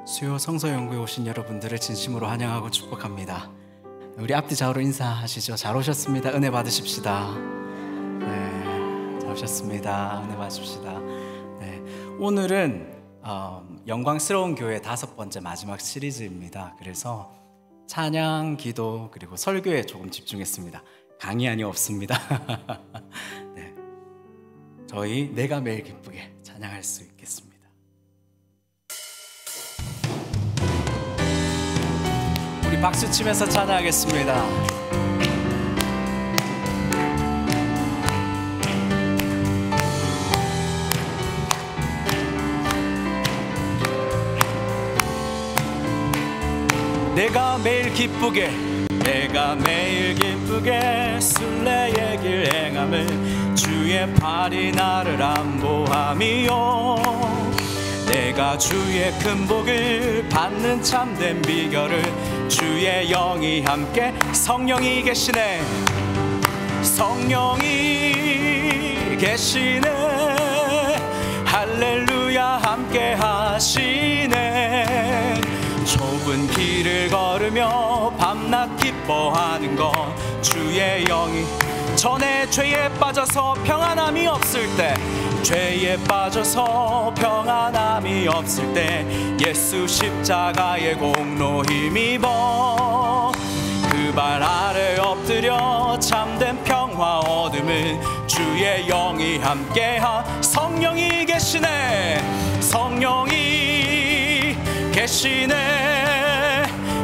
수요 성서연구에 오신 여러분들을 진심으로 환영하고 축복합니다. 우리 앞뒤 좌우로 인사하시죠. 잘 오셨습니다. 은혜 받으십시다. 네, 잘 오셨습니다. 은혜 받으십시다. 네, 오늘은 영광스러운 교회 5번째 마지막 시리즈입니다. 그래서 찬양, 기도, 그리고 설교에 조금 집중했습니다. 강의안이 없습니다. 네, 저희 내가 매일 기쁘게 찬양할 수 있겠습니다. 우리 박수 치면서 찬양하겠습니다. 내가 매일 기쁘게 순례의 길 행함을 주의 팔이 나를 안보함이요 내가 주의 큰 복을 받는 참된 비결을 주의 영이 함께 성령이 계시네 할렐루야 함께 하시네 좁은 길을 걸으며 밤낮 기뻐하는 것 주의 영이 전에 죄에 빠져서 평안함이 없을 때 예수 십자가의 공로 힘입어 그 발 아래 엎드려 참된 평화 얻음을 주의 영이 함께하 성령이 계시네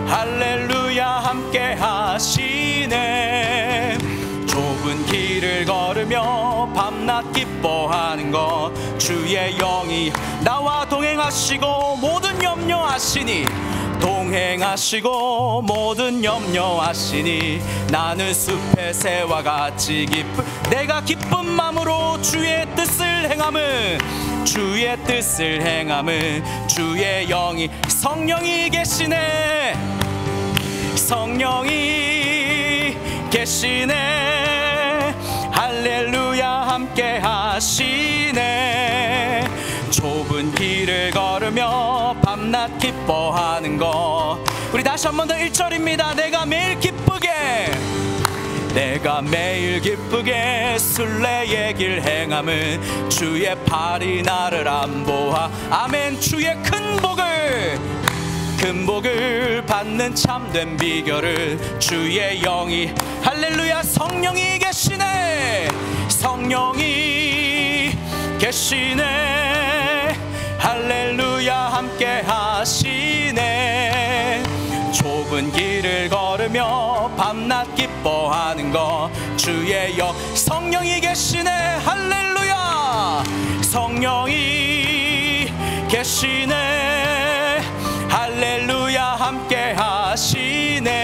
할렐루야 함께 하시네 좁은 길을 걸으며 밤낮 기뻐하는 것 주의 영이 나와 동행하시고 모든 염려하시니 나는 숲의 새와 같이 내가 기쁜 마음으로 주의 뜻을 행함은 주의 영이 성령이 계시네 할렐루야 함께 하시네 좁은 길을 걸으며 밤낮 기뻐하는 것 우리 다시 한 번 더 1절입니다. 내가 매일 기쁘게 순례의 길 행함은 주의 팔이 나를 안보하 아멘 주의 큰 복을 받는 참된 비결을 주의 영이 할렐루야 성령이 계시네 할렐루야 함께 하시네 좁은 길을 걸으며 밤낮 기뻐하는 것 주의 영 성령이 계시네 할렐루야 성령이 계시네 할렐루야 함께 하시네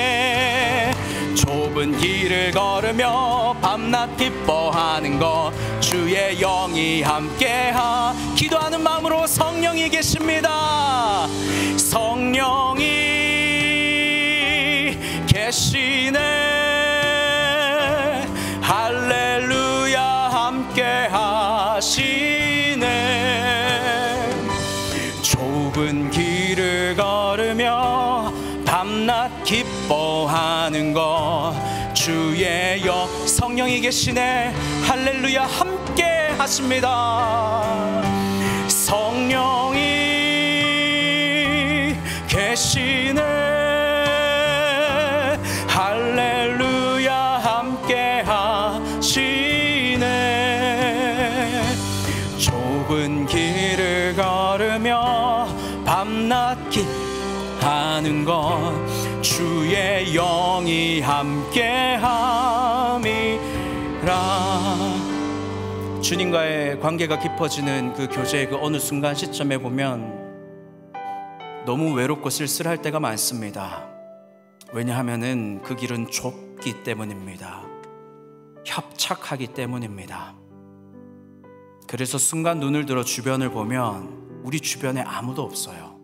좁은 길을 걸으며 밤낮 기뻐하는 것 주의 영이 함께하 기도하는 마음으로 성령이 계십니다 성령이 계시네 할렐루야 함께 하시네 좁은 길을 걸으며 밤낮 기뻐하는 것 주의 영 성령이 계시네 할렐루야 함께 하십니다 성령이 계시네 할렐루야 함께 하시네 좁은 길을 걸으며 밤낮 기뻐하는 것 주의 영이 함께함이라 주님과의 관계가 깊어지는 그 교제의 그 어느 순간 시점에 보면 너무 외롭고 쓸쓸할 때가 많습니다. 왜냐하면은 그 길은 좁기 때문입니다. 협착하기 때문입니다. 그래서 순간 눈을 들어 주변을 보면 우리 주변에 아무도 없어요.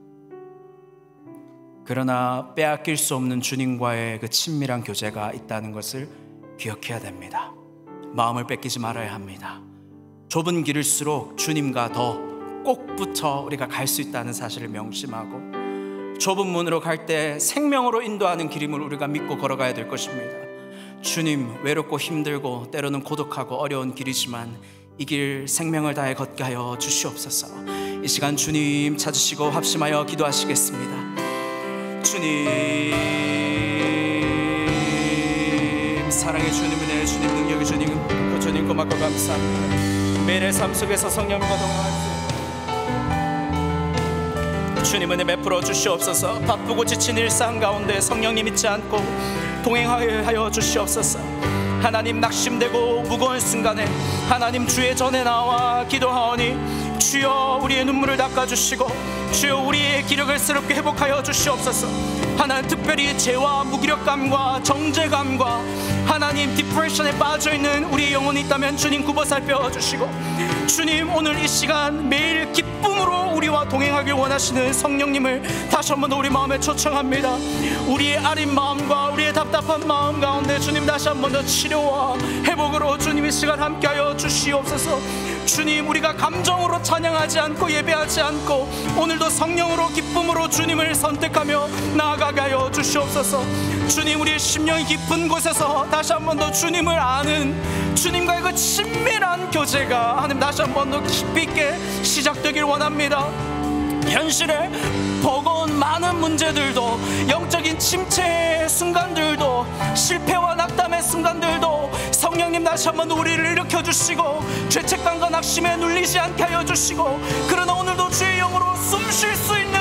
그러나 빼앗길 수 없는 주님과의 그 친밀한 교제가 있다는 것을 기억해야 됩니다. 마음을 뺏기지 말아야 합니다. 좁은 길일수록 주님과 더 꼭 붙어 우리가 갈 수 있다는 사실을 명심하고 좁은 문으로 갈 때 생명으로 인도하는 길임을 우리가 믿고 걸어가야 될 것입니다. 주님, 외롭고 힘들고 때로는 고독하고 어려운 길이지만 이 길 생명을 다해 걷게 하여 주시옵소서. 이 시간 주님 찾으시고 합심하여 기도하시겠습니다. 주님, 사랑의 주님, 은혜의 주님, 능력의 주님, 그 주님 고맙고 감사합니다. 매일의 삶 속에서 성령님과 동행할 수 주님 은혜 베풀어 주시옵소서. 바쁘고 지친 일상 가운데 성령님 잊지 않고 동행하여 주시옵소서. 하나님, 낙심되고 무거운 순간에 하나님 주의 전에 나와 기도하오니 주여 우리의 눈물을 닦아주시고 주여 우리의 기력을 새롭게 회복하여 주시옵소서. 하나님, 특별히 죄와 무기력감과 정죄감과 하나님 디프레션에 빠져있는 우리의 영혼이 있다면 주님 굽어 살펴주시고 주님, 오늘 이 시간 매일 기쁨으로 우리와 동행하길 원하시는 성령님을 다시 한번 더 우리 마음에 초청합니다. 우리의 아린 마음과 우리의 답답한 마음 가운데 주님 다시 한번 더 치료와 회복으로 주님 이 시간 함께하여 주시옵소서. 주님, 우리가 감정으로 찬양하지 않고 예배하지 않고 오늘도 성령으로 기쁨으로 주님을 선택하며 나아가게 하여 주시옵소서. 주님, 우리의 심령이 깊은 곳에서 다시 한번 더 주님을 아는 주님과의 그 친밀한 교제가 하나님 다시 한번 더 깊이 있게 시작되길 원합니다. 현실에 버거운 많은 문제들도, 영적인 침체의 순간들도, 실패와 낙담의 순간들도 성령님 다시 한번 우리를 일으켜주시고 죄책감과 낙심에 눌리지 않게 하여 주시고, 그러나 오늘도 주의 영으로 숨 쉴 수 있는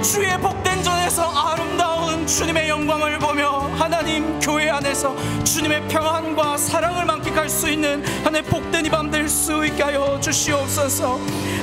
주의 복된 전에서 아름다운 주님의 영광을 보며 하나님 교회 안에서 주님의 평안과 사랑을 만끽할 수 있는 하나님의 복된 이 밤 될 수 있게 하여 주시옵소서.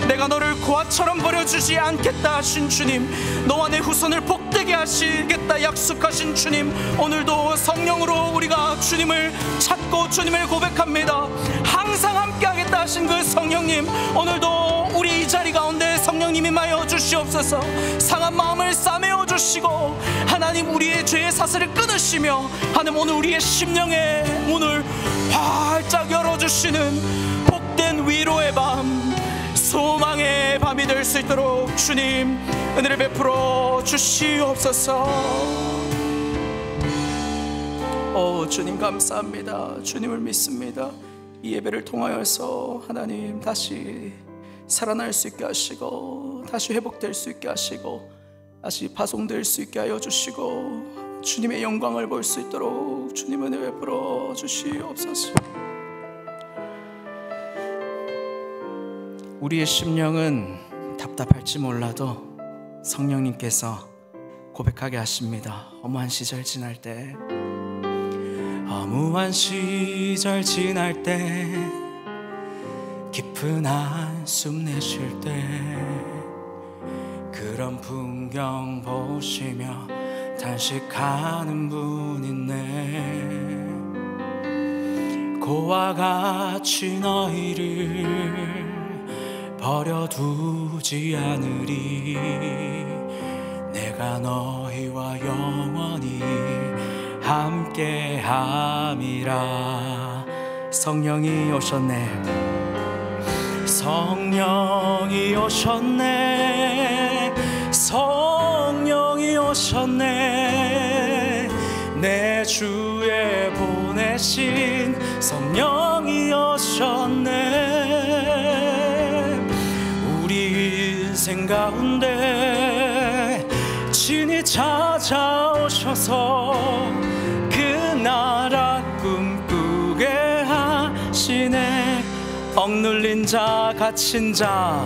내가 너를 고아처럼 버려주지 않겠다 하신 주님, 너와 내 후손을 복되게 하시겠다 약속하신 주님, 오늘도 성령으로 우리가 주님을 찾고 주님을 고백합니다. 항상 함께하겠다 하신 그 성령님, 오늘도 우리 이 자리 가운데 성령님이 임하여 주시옵소서. 상한 마음을 싸매어 주시고 하나님 우리의 죄의 사슬을 끊으시며 하나님 오늘 우리의 심령의 문을 활짝 열어주시는 복된 위로의 밤, 소망의 밤이 될 수 있도록 주님 은혜를 베풀어 주시옵소서. 오 주님 감사합니다. 주님을 믿습니다. 이 예배를 통하여서 하나님 다시 살아날 수 있게 하시고 다시 회복될 수 있게 하시고 다시 파송될 수 있게 하여 주시고 주님의 영광을 볼 수 있도록 주님 은혜 베풀어 주시옵소서. 우리의 심령은 답답할지 몰라도 성령님께서 고백하게 하십니다. 허무한 시절 지날 때, 허무한 시절 지날 때, 깊은 한숨 내쉴 때, 그런 풍경 보시며 단식하는 분 있네. 고와 같이 너희를 버려두지 않으리. 내가 너희와 영원히 함께함이라. 성령이 오셨네. 성령이 오셨네. 성령이 오셨네. 내 주에 보내신 성령이 오셨네. 우리 인생 가운데 친히 찾아오셔서 그 나라 꿈꾸게 하시네. 억눌린 자 갇힌 자,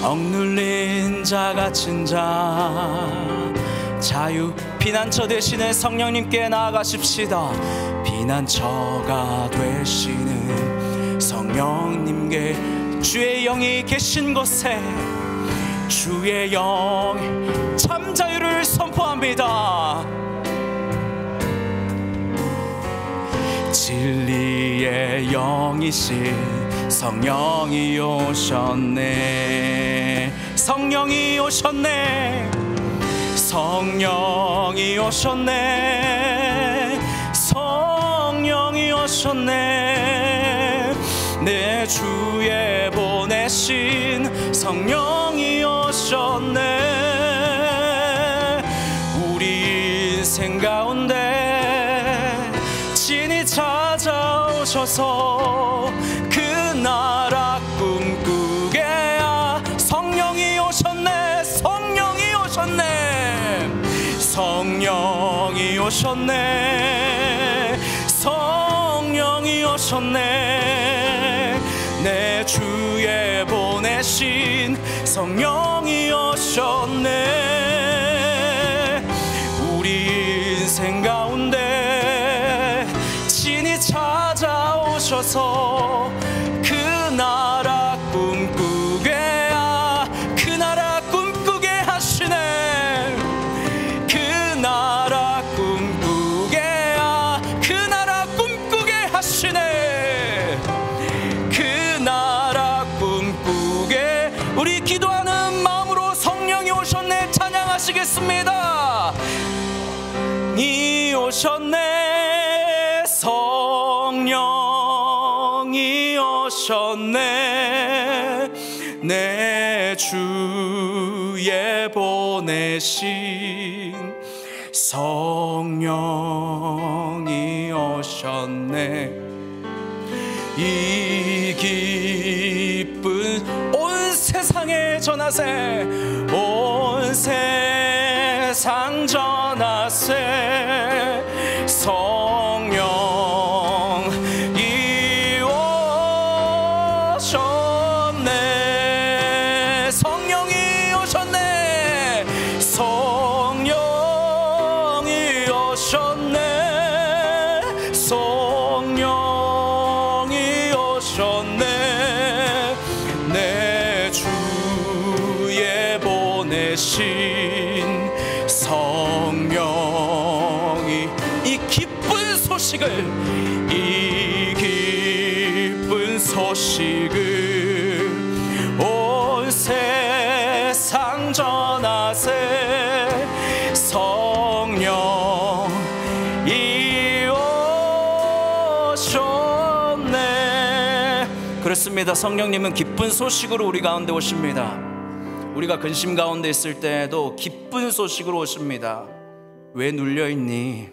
억눌린 자 갇힌 자, 자유 피난처 되시는 성령님께 나아가십시다. 피난처가 되시는 성령님께 주의 영이 계신 곳에 주의 영 참 자유를 선포합니다. 진리의 영이신 성령이 오셨네. 성령이 오셨네. 성령이 오셨네. 성령이 오셨네. 내 주에 보내신 성령이 오셨네. 오셔서 그 나라 꿈꾸게야. 성령이 오셨네, 성령이 오셨네, 성령이 오셨네, 성령이 오셨네. 내 주에 보내신 성령이 오셨네. 우리 인생 가운데 친히 찾아오셔서 그 나라 꿈꾸게야. 그 나라 꿈꾸게 하시네. 그 나라 꿈꾸게야. 그 나라 꿈꾸게 하시네. 그 나라 꿈꾸게. 우리 기도하는 마음으로 성령이 오셨네 찬양하시겠습니다. 이 오셨네, 성령이 오셨네. 내 주에 보내신 성령이 오셨네. 이 기쁜 온 세상에 전하세. 온 세상 전하세. 성령이 오셨네. 성령이 오셨네. 성령이 오셨네. 성령이 오셨네. 내 주에 보내신 성령이. 이 기쁜 소식을, 이 기쁜 소식을 온 세상 전하세. 성령이 오셨네. 그렇습니다. 성령님은 기쁜 소식으로 우리 가운데 오십니다. 우리가 근심 가운데 있을 때에도 기쁜 소식으로 오십니다. 왜 눌려있니?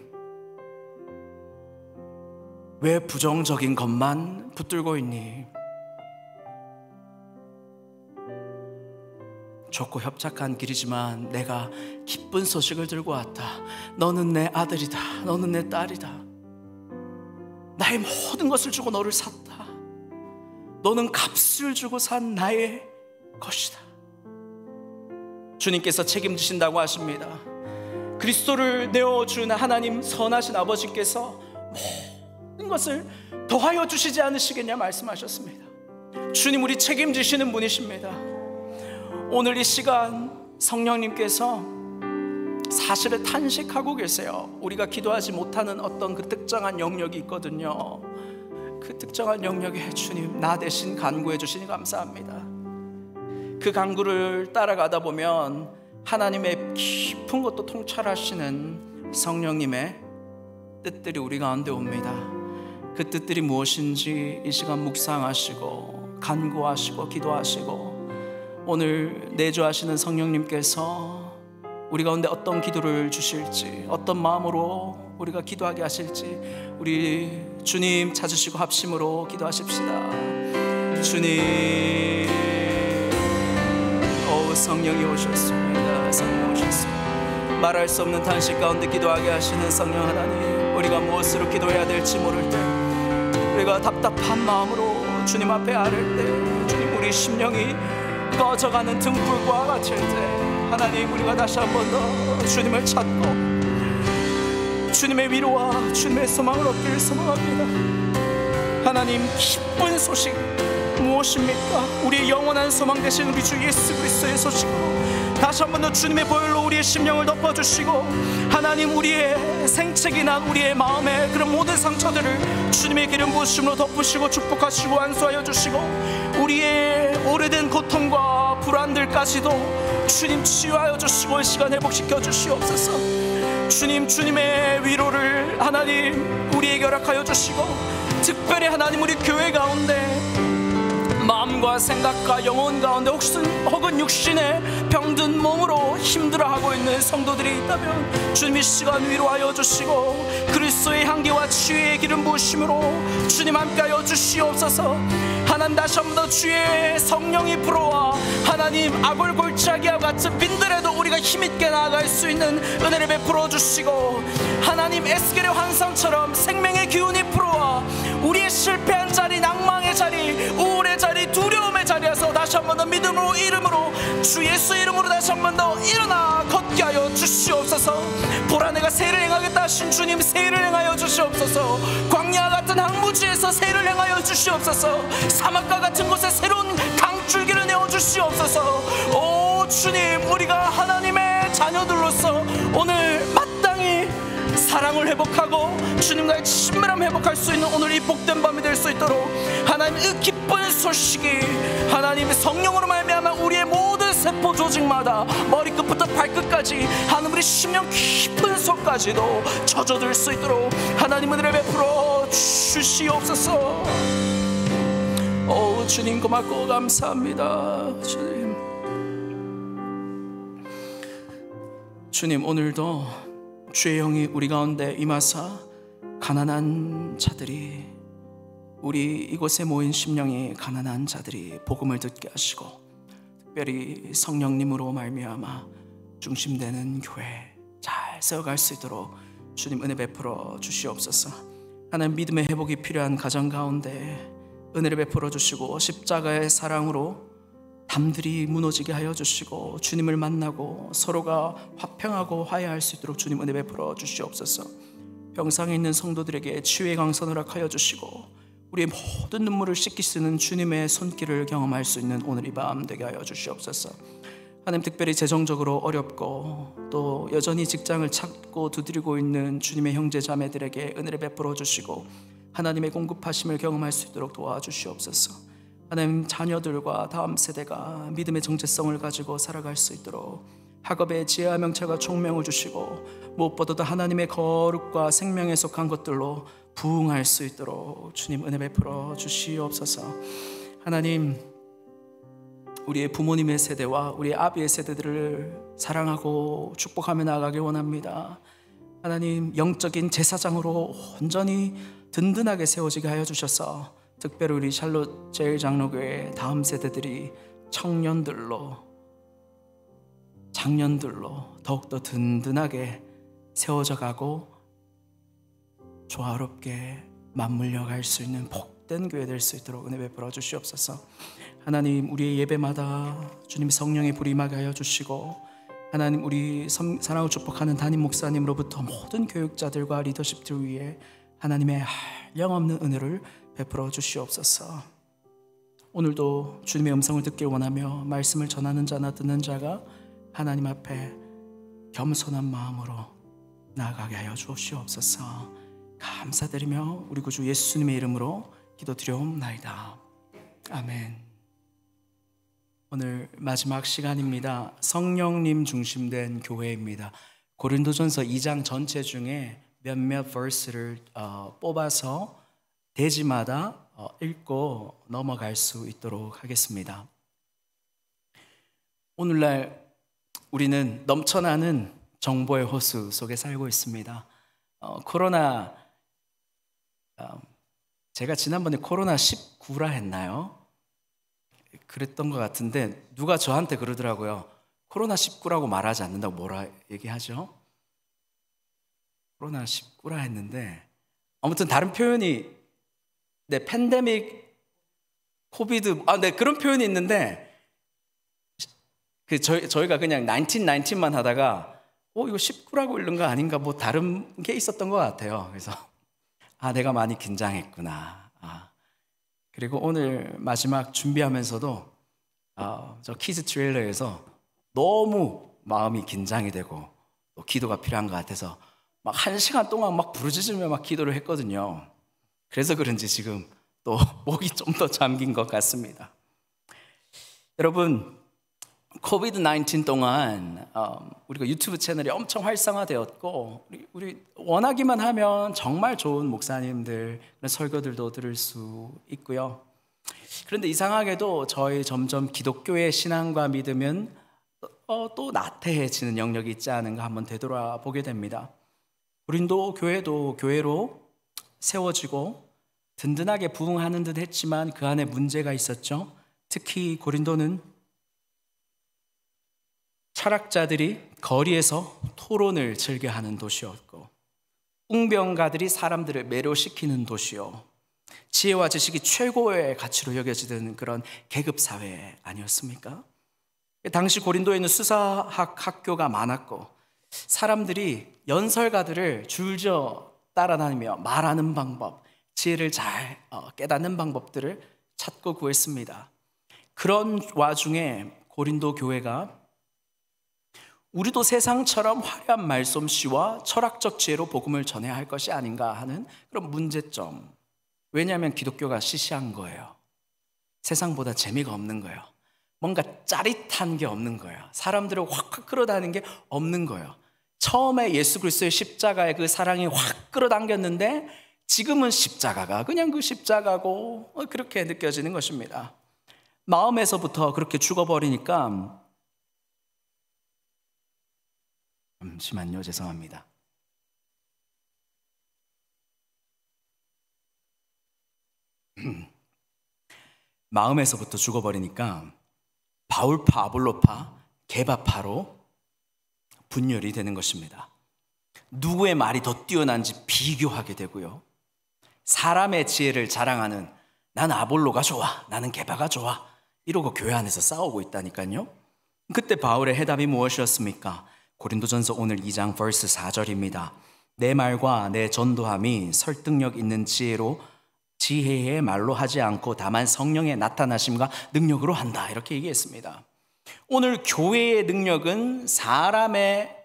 왜 부정적인 것만 붙들고 있니? 좁고 협착한 길이지만 내가 기쁜 소식을 들고 왔다. 너는 내 아들이다. 너는 내 딸이다. 나의 모든 것을 주고 너를 샀다. 너는 값을 주고 산 나의 것이다. 주님께서 책임지신다고 하십니다. 그리스도를 내어준 하나님 선하신 아버지께서 모든 것을 더하여 주시지 않으시겠냐 말씀하셨습니다. 주님, 우리 책임지시는 분이십니다. 오늘 이 시간 성령님께서 사실을 탄식하고 계세요. 우리가 기도하지 못하는 어떤 그 특정한 영역이 있거든요. 그 특정한 영역에 주님 나 대신 간구해 주시니 감사합니다. 그 간구를 따라가다 보면 하나님의 깊은 것도 통찰하시는 성령님의 뜻들이 우리 가운데 옵니다. 그 뜻들이 무엇인지 이 시간 묵상하시고 간구하시고 기도하시고, 오늘 내주하시는 성령님께서 우리 가운데 어떤 기도를 주실지, 어떤 마음으로 우리가 기도하게 하실지 우리 주님 찾으시고 합심으로 기도하십시다. 주님, 성령이 오셨습니다. 성령 오셨습니다. 말할 수 없는 탄식 가운데 기도하게 하시는 성령 하나님, 우리가 무엇으로 기도해야 될지 모를 때, 우리가 답답한 마음으로 주님 앞에 아를 때, 주님 우리 심령이 꺼져가는 등불과 같을 때, 하나님 우리가 다시 한 번 더 주님을 찾고 주님의 위로와 주님의 소망을 얻기를 소망합니다. 하나님, 기쁜 소식 무엇입니까? 우리의 영원한 소망 되신 우리 주 예수 그리스도의 소식으로 다시 한 번 더 주님의 보혈로 우리의 심령을 덮어주시고, 하나님 우리의 생책이 난 우리의 마음에 그런 모든 상처들을 주님의 기름 부으심으로 덮으시고 축복하시고 안수하여 주시고, 우리의 오래된 고통과 불안들까지도 주님 치유하여 주시고 이 시간 회복시켜 주시옵소서. 주님, 주님의 위로를 하나님 우리에게 허락하여 주시고, 특별히 하나님 우리 교회 가운데 마음과 생각과 영혼 가운데 혹은 육신의 병든 몸으로 힘들어하고 있는 성도들이 있다면 주님 이 시간 위로하여 주시고 그리스도의 향기와 치유의 기름 부으심으로 주님 함께하여 주시옵소서. 하나님 다시 한 번 더 주의 성령이 불어와 하나님 아골 골짜기와 같은 빈들에도 우리가 힘있게 나아갈 수 있는 은혜를 베풀어 주시고 하나님 에스겔의 환상처럼 생명의 기운이 불어와 우리의 실패한 자리, 낭망의 자리, 우울의 자리, 두려움의 자리에서 다시 한 번 더 믿음으로 이름으로 주 예수 이름으로 다시 한 번 더 일어나 걷게 하여 주시옵소서. 불안해가 새를 행하겠다 하신 주님 새를 행하여 주시옵소서. 광야 같은 항무지에서 새를 행하여 주시옵소서. 사막과 같은 곳에 새로운 강줄기를 내어 주시옵소서. 오 주님, 우리가 하나님의 자녀들로서 오늘 마땅히 사랑을 회복하고 주님과의 친밀함을 회복할 수 있는 오늘 이 복된 밤이 될 수 있도록 하나님 이 기쁜 소식이 하나님의 성령으로 말미암아 우리의 모든 세포 조직마다 머리끝부터 발끝까지 하나님 우리 심령 깊은 속까지도 젖어들 수 있도록 하나님 은혜를 베풀어 주시옵소서. 오 주님 고맙고 감사합니다. 주님 오늘도 주의 영이 우리 가운데 임하사 가난한 자들이, 우리 이곳에 모인 심령이 가난한 자들이 복음을 듣게 하시고 특별히 성령님으로 말미암아 중심되는 교회 잘 세워갈 수 있도록 주님 은혜 베풀어 주시옵소서. 하나님 믿음의 회복이 필요한 가정 가운데 은혜를 베풀어 주시고 십자가의 사랑으로 담들이 무너지게 하여 주시고 주님을 만나고 서로가 화평하고 화해할 수 있도록 주님 은혜 베풀어 주시옵소서. 병상에 있는 성도들에게 치유의 강선을 허락하여 주시고 우리의 모든 눈물을 씻기 쓰는 주님의 손길을 경험할 수 있는 오늘 이 밤 되게 하여 주시옵소서. 하나님 특별히 재정적으로 어렵고 또 여전히 직장을 찾고 두드리고 있는 주님의 형제 자매들에게 은혜를 베풀어 주시고 하나님의 공급하심을 경험할 수 있도록 도와주시옵소서. 하나님 자녀들과 다음 세대가 믿음의 정체성을 가지고 살아갈 수 있도록 학업의 지혜와 명철과 총명을 주시고 무엇보다도 하나님의 거룩과 생명에 속한 것들로 부응할 수 있도록 주님 은혜 베풀어 주시옵소서. 하나님 우리의 부모님의 세대와 우리의 아비의 세대들을 사랑하고 축복하며 나아가길 원합니다. 하나님 영적인 제사장으로 온전히 든든하게 세워지게 하여 주셔서 특별히 우리 샬롯 제일장로교회 다음 세대들이 청년들로 장년들로 더욱더 든든하게 세워져 가고 조화롭게 맞물려 갈 수 있는 복된 교회 될 수 있도록 은혜 베풀어 주시옵소서. 하나님 우리의 예배마다 주님 성령의 불이 임하게 하여 주시고 하나님 우리 사랑을 축복하는 담임 목사님으로부터 모든 교육자들과 리더십들 위해 하나님의 한량없는 은혜를 베풀어 주시옵소서. 오늘도 주님의 음성을 듣길 원하며 말씀을 전하는 자나 듣는 자가 하나님 앞에 겸손한 마음으로 나아가게 하여 주시옵소서. 감사드리며 우리 구주 예수님의 이름으로 기도드려옵나이다. 아멘. 오늘 마지막 시간입니다. 성령님 중심된 교회입니다. 고린도전서 2장 전체 중에 몇몇 버스를 뽑아서 대지마다 읽고 넘어갈 수 있도록 하겠습니다. 오늘날 우리는 넘쳐나는 정보의 호수 속에 살고 있습니다. 코로나 제가 지난번에 코로나 19라 했나요? 그랬던 것 같은데 누가 저한테 그러더라고요. 코로나 19라고 말하지 않는다고 뭐라 얘기하죠? 코로나 19라 했는데 아무튼 다른 표현이 네, 팬데믹, 코비드, 네, 그런 표현이 있는데 저희가 그냥 19만 하다가 이거 19라고 읽는 거 아닌가 뭐 다른 게 있었던 것 같아요. 그래서 내가 많이 긴장했구나. 그리고 오늘 마지막 준비하면서도 저 키즈 트레일러에서 너무 마음이 긴장이 되고 또 기도가 필요한 것 같아서 막 1시간 동안 막 부르짖으며 막 기도를 했거든요. 그래서 그런지 지금 또 목이 좀 더 잠긴 것 같습니다. 여러분 코비드-19 동안 우리가 유튜브 채널이 엄청 활성화되었고 우리 원하기만 하면 정말 좋은 목사님들 설교들도 들을 수 있고요. 그런데 이상하게도 저희 점점 기독교의 신앙과 믿음은 또 나태해지는 영역이 있지 않은가 한번 되돌아보게 됩니다. 고린도 교회도 교회로 세워지고 든든하게 부흥하는 듯 했지만 그 안에 문제가 있었죠. 특히 고린도는 철학자들이 거리에서 토론을 즐겨하는 도시였고, 웅병가들이 사람들을 매료시키는 도시요, 지혜와 지식이 최고의 가치로 여겨지는 그런 계급사회 아니었습니까? 당시 고린도에는 수사학 학교가 많았고 사람들이 연설가들을 줄지어 따라다니며 말하는 방법, 지혜를 잘 깨닫는 방법들을 찾고 구했습니다. 그런 와중에 고린도 교회가 우리도 세상처럼 화려한 말솜씨와 철학적 지혜로 복음을 전해야 할 것이 아닌가 하는 그런 문제점. 왜냐하면 기독교가 시시한 거예요. 세상보다 재미가 없는 거예요. 뭔가 짜릿한 게 없는 거예요. 사람들을 확 끌어다니는 게 없는 거예요. 처음에 예수 그리스도의 십자가의 그 사랑이 확 끌어당겼는데 지금은 십자가가 그냥 그 십자가고 그렇게 느껴지는 것입니다. 마음에서부터 그렇게 죽어버리니까, 잠시만요, 죄송합니다. 마음에서부터 죽어버리니까 바울파, 아볼로파, 게바파로 분열이 되는 것입니다. 누구의 말이 더 뛰어난지 비교하게 되고요, 사람의 지혜를 자랑하는 나는 아볼로가 좋아, 나는 게바가 좋아, 이러고 교회 안에서 싸우고 있다니까요. 그때 바울의 해답이 무엇이었습니까? 고린도전서 오늘 2장 verse 4절입니다. 내 말과 내 전도함이 설득력 있는 지혜의 말로 하지 않고 다만 성령의 나타나심과 능력으로 한다, 이렇게 얘기했습니다. 오늘 교회의 능력은 사람의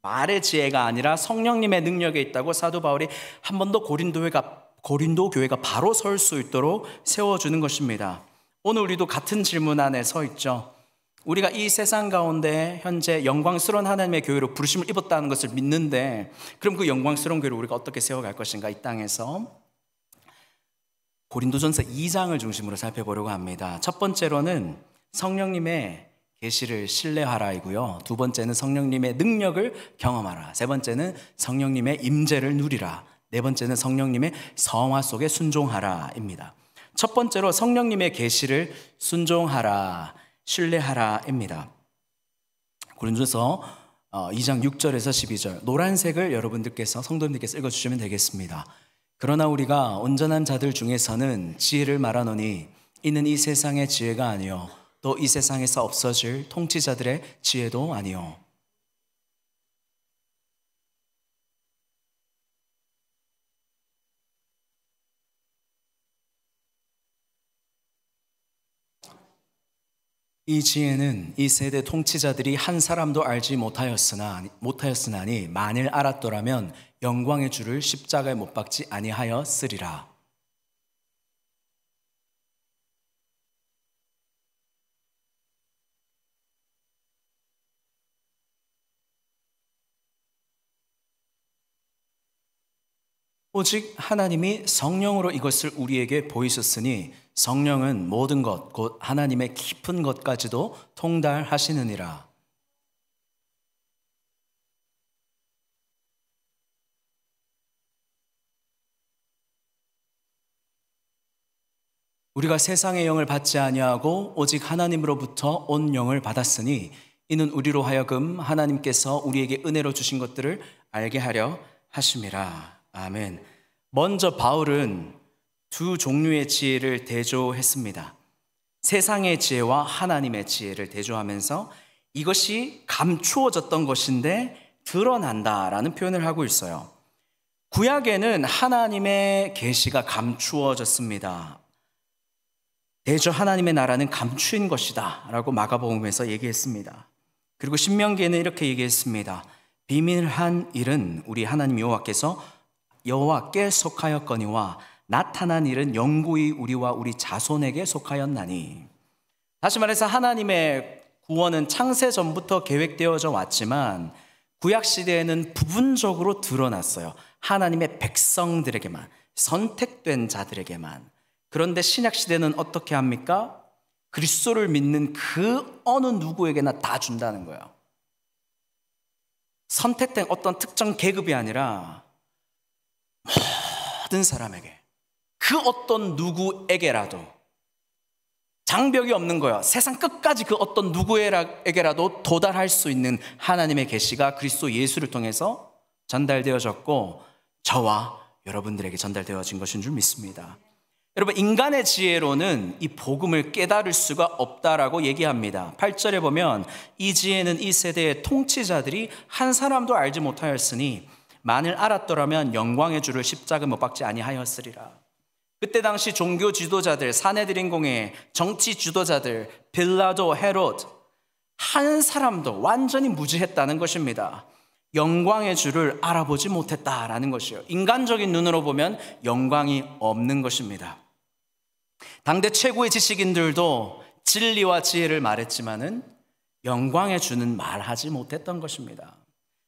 말의 지혜가 아니라 성령님의 능력에 있다고 사도 바울이 한 번 더 고린도 교회가 바로 설 수 있도록 세워주는 것입니다. 오늘 우리도 같은 질문 안에 서 있죠. 우리가 이 세상 가운데 현재 영광스러운 하나님의 교회로 부르심을 입었다는 것을 믿는데, 그럼 그 영광스러운 교회를 우리가 어떻게 세워갈 것인가, 이 땅에서 고린도전서 2장을 중심으로 살펴보려고 합니다. 첫 번째로는 성령님의 계시를 신뢰하라이고요, 두 번째는 성령님의 능력을 경험하라, 세 번째는 성령님의 임재를 누리라, 네 번째는 성령님의 성화 속에 순종하라입니다. 첫 번째로 성령님의 계시를 순종하라, 신뢰하라입니다. 고린도전서 2장 6절에서 12절, 노란색을 여러분들께서, 성도님들께서 읽어주시면 되겠습니다. 그러나 우리가 온전한 자들 중에서는 지혜를 말하노니 이는 이 세상의 지혜가 아니요 또 이 세상에서 없어질 통치자들의 지혜도 아니요. 이 지혜는 이 세대 통치자들이 한 사람도 알지 못하였으나니 만일 알았더라면 영광의 주를 십자가에 못 박지 아니하였으리라. 오직 하나님이 성령으로 이것을 우리에게 보이셨으니 성령은 모든 것 곧 하나님의 깊은 것까지도 통달하시느니라. 우리가 세상의 영을 받지 아니하고 오직 하나님으로부터 온 영을 받았으니 이는 우리로 하여금 하나님께서 우리에게 은혜로 주신 것들을 알게 하려 하심이라. 아멘. 먼저 바울은 두 종류의 지혜를 대조했습니다. 세상의 지혜와 하나님의 지혜를 대조하면서 이것이 감추어졌던 것인데 드러난다라는 표현을 하고 있어요. 구약에는 하나님의 계시가 감추어졌습니다. 대저 하나님의 나라는 감추인 것이다 라고 마가복음에서 얘기했습니다. 그리고 신명기에는 이렇게 얘기했습니다. 비밀한 일은 우리 하나님 여호와께 속하였거니와 나타난 일은 영구히 우리와 우리 자손에게 속하였나니. 다시 말해서 하나님의 구원은 창세 전부터 계획되어져 왔지만 구약시대에는 부분적으로 드러났어요. 하나님의 백성들에게만, 선택된 자들에게만. 그런데 신약 시대는 어떻게 합니까? 그리스도를 믿는 그 어느 누구에게나 다 준다는 거예요. 선택된 어떤 특정 계급이 아니라 모든 사람에게, 그 어떤 누구에게라도, 장벽이 없는 거예요. 세상 끝까지 그 어떤 누구에게라도 도달할 수 있는 하나님의 계시가 그리스도 예수를 통해서 전달되어졌고 저와 여러분들에게 전달되어진 것인 줄 믿습니다. 여러분, 인간의 지혜로는 이 복음을 깨달을 수가 없다라고 얘기합니다. 8절에 보면 이 지혜는 이 세대의 통치자들이 한 사람도 알지 못하였으니 만일 알았더라면 영광의 주를 십자가에 못 박지 아니하였으리라. 그때 당시 종교 지도자들, 사내들인 공회, 정치 지도자들, 빌라도, 헤롯, 한 사람도 완전히 무지했다는 것입니다. 영광의 주를 알아보지 못했다라는 것이요. 인간적인 눈으로 보면 영광이 없는 것입니다. 당대 최고의 지식인들도 진리와 지혜를 말했지만은 영광의 주는 말하지 못했던 것입니다.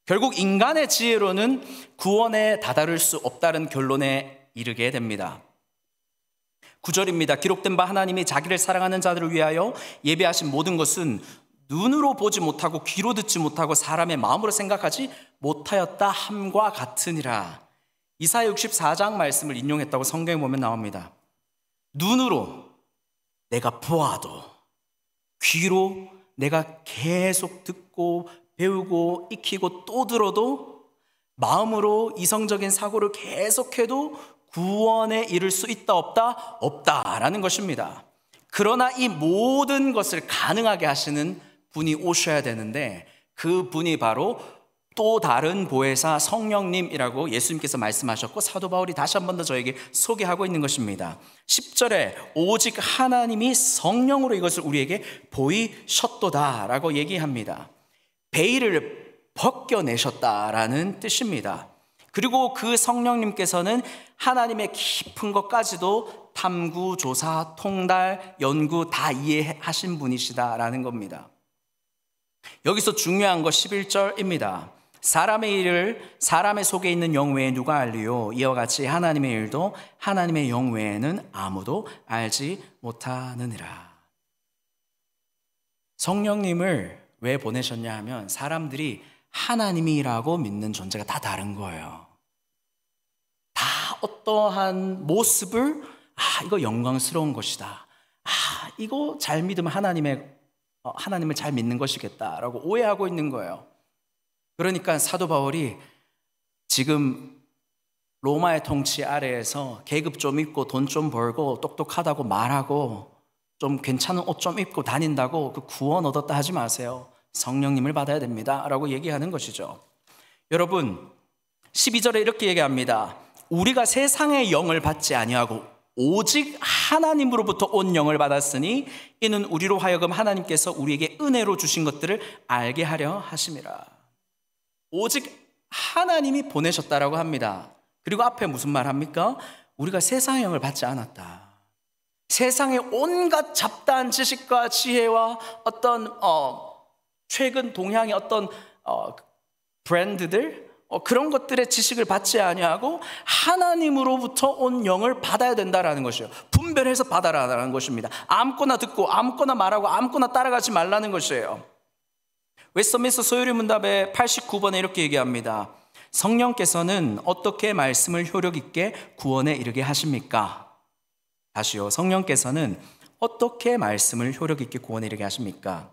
결국 인간의 지혜로는 구원에 다다를 수 없다는 결론에 이르게 됩니다. 9절입니다. 기록된 바 하나님이 자기를 사랑하는 자들을 위하여 예비하신 모든 것은 눈으로 보지 못하고 귀로 듣지 못하고 사람의 마음으로 생각하지 못하였다 함과 같으니라. 이사야 64장 말씀을 인용했다고 성경에 보면 나옵니다. 눈으로 내가 보아도, 귀로 내가 계속 듣고 배우고 익히고 또 들어도, 마음으로 이성적인 사고를 계속해도 구원에 이를 수 있다 없다? 없다라는 것입니다. 그러나 이 모든 것을 가능하게 하시는 분이 오셔야 되는데 그 분이 바로 또 다른 보혜사 성령님이라고 예수님께서 말씀하셨고 사도 바울이 다시 한 번 더 저에게 소개하고 있는 것입니다. 10절에 오직 하나님이 성령으로 이것을 우리에게 보이셨도다라고 얘기합니다. 베일을 벗겨내셨다라는 뜻입니다. 그리고 그 성령님께서는 하나님의 깊은 것까지도 탐구, 조사, 통달, 연구 다 이해하신 분이시다라는 겁니다. 여기서 중요한 거 11절입니다. 사람의 일을 사람의 속에 있는 영 외에 누가 알리요? 이와 같이 하나님의 일도 하나님의 영 외에는 아무도 알지 못하느니라. 성령님을 왜 보내셨냐 하면 사람들이 하나님이라고 믿는 존재가 다 다른 거예요. 다 어떠한 모습을 이거 영광스러운 것이다. 이거 잘 믿으면 하나님을 잘 믿는 것이겠다라고 오해하고 있는 거예요. 그러니까 사도 바울이 지금 로마의 통치 아래에서 계급 좀 있고 돈 좀 벌고 똑똑하다고 말하고 좀 괜찮은 옷 좀 입고 다닌다고 그 구원 얻었다 하지 마세요. 성령님을 받아야 됩니다 라고 얘기하는 것이죠. 여러분 12절에 이렇게 얘기합니다. 우리가 세상의 영을 받지 아니하고 오직 하나님으로부터 온 영을 받았으니 이는 우리로 하여금 하나님께서 우리에게 은혜로 주신 것들을 알게 하려 하심이라. 오직 하나님이 보내셨다라고 합니다. 그리고 앞에 무슨 말 합니까? 우리가 세상의 영을 받지 않았다. 세상의 온갖 잡다한 지식과 지혜와 어떤 최근 동향의 어떤 브랜드들 그런 것들의 지식을 받지 아니하고 하나님으로부터 온 영을 받아야 된다라는 것이에요. 분별해서 받아라라는 것입니다. 아무거나 듣고 아무거나 말하고 아무거나 따라가지 말라는 것이에요. 웨스트민스터 소요리 문답의 89번에 이렇게 얘기합니다. 성령께서는 어떻게 말씀을 효력 있게 구원에 이르게 하십니까? 다시요. 성령께서는 어떻게 말씀을 효력 있게 구원에 이르게 하십니까?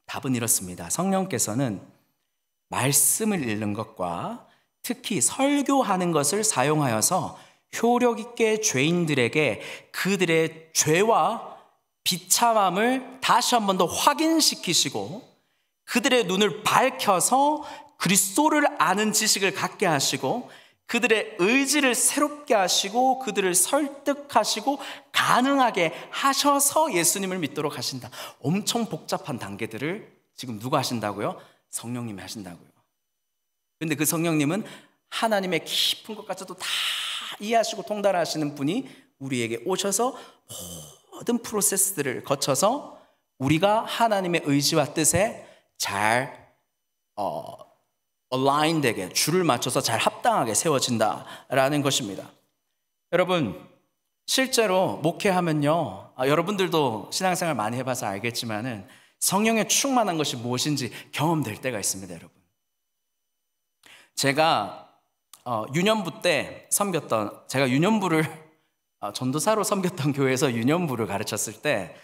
답은 이렇습니다. 성령께서는 말씀을 읽는 것과 특히 설교하는 것을 사용하여서 효력 있게 죄인들에게 그들의 죄와 비참함을 다시 한 번 더 확인시키시고 그들의 눈을 밝혀서 그리스도를 아는 지식을 갖게 하시고 그들의 의지를 새롭게 하시고 그들을 설득하시고 가능하게 하셔서 예수님을 믿도록 하신다. 엄청 복잡한 단계들을 지금 누가 하신다고요? 성령님이 하신다고요. 그런데 그 성령님은 하나님의 깊은 것까지도 다 이해하시고 통달하시는 분이 우리에게 오셔서 모든 프로세스들을 거쳐서 우리가 하나님의 의지와 뜻에 잘 align 되게 줄을 맞춰서 잘 합당하게 세워진다라는 것입니다. 여러분 실제로 목회하면요, 여러분들도 신앙생활 많이 해봐서 알겠지만은 성령에 충만한 것이 무엇인지 경험될 때가 있습니다, 여러분. 제가 유년부 때 섬겼던, 제가 유년부를 전도사로 섬겼던 교회에서 유년부를 가르쳤을 때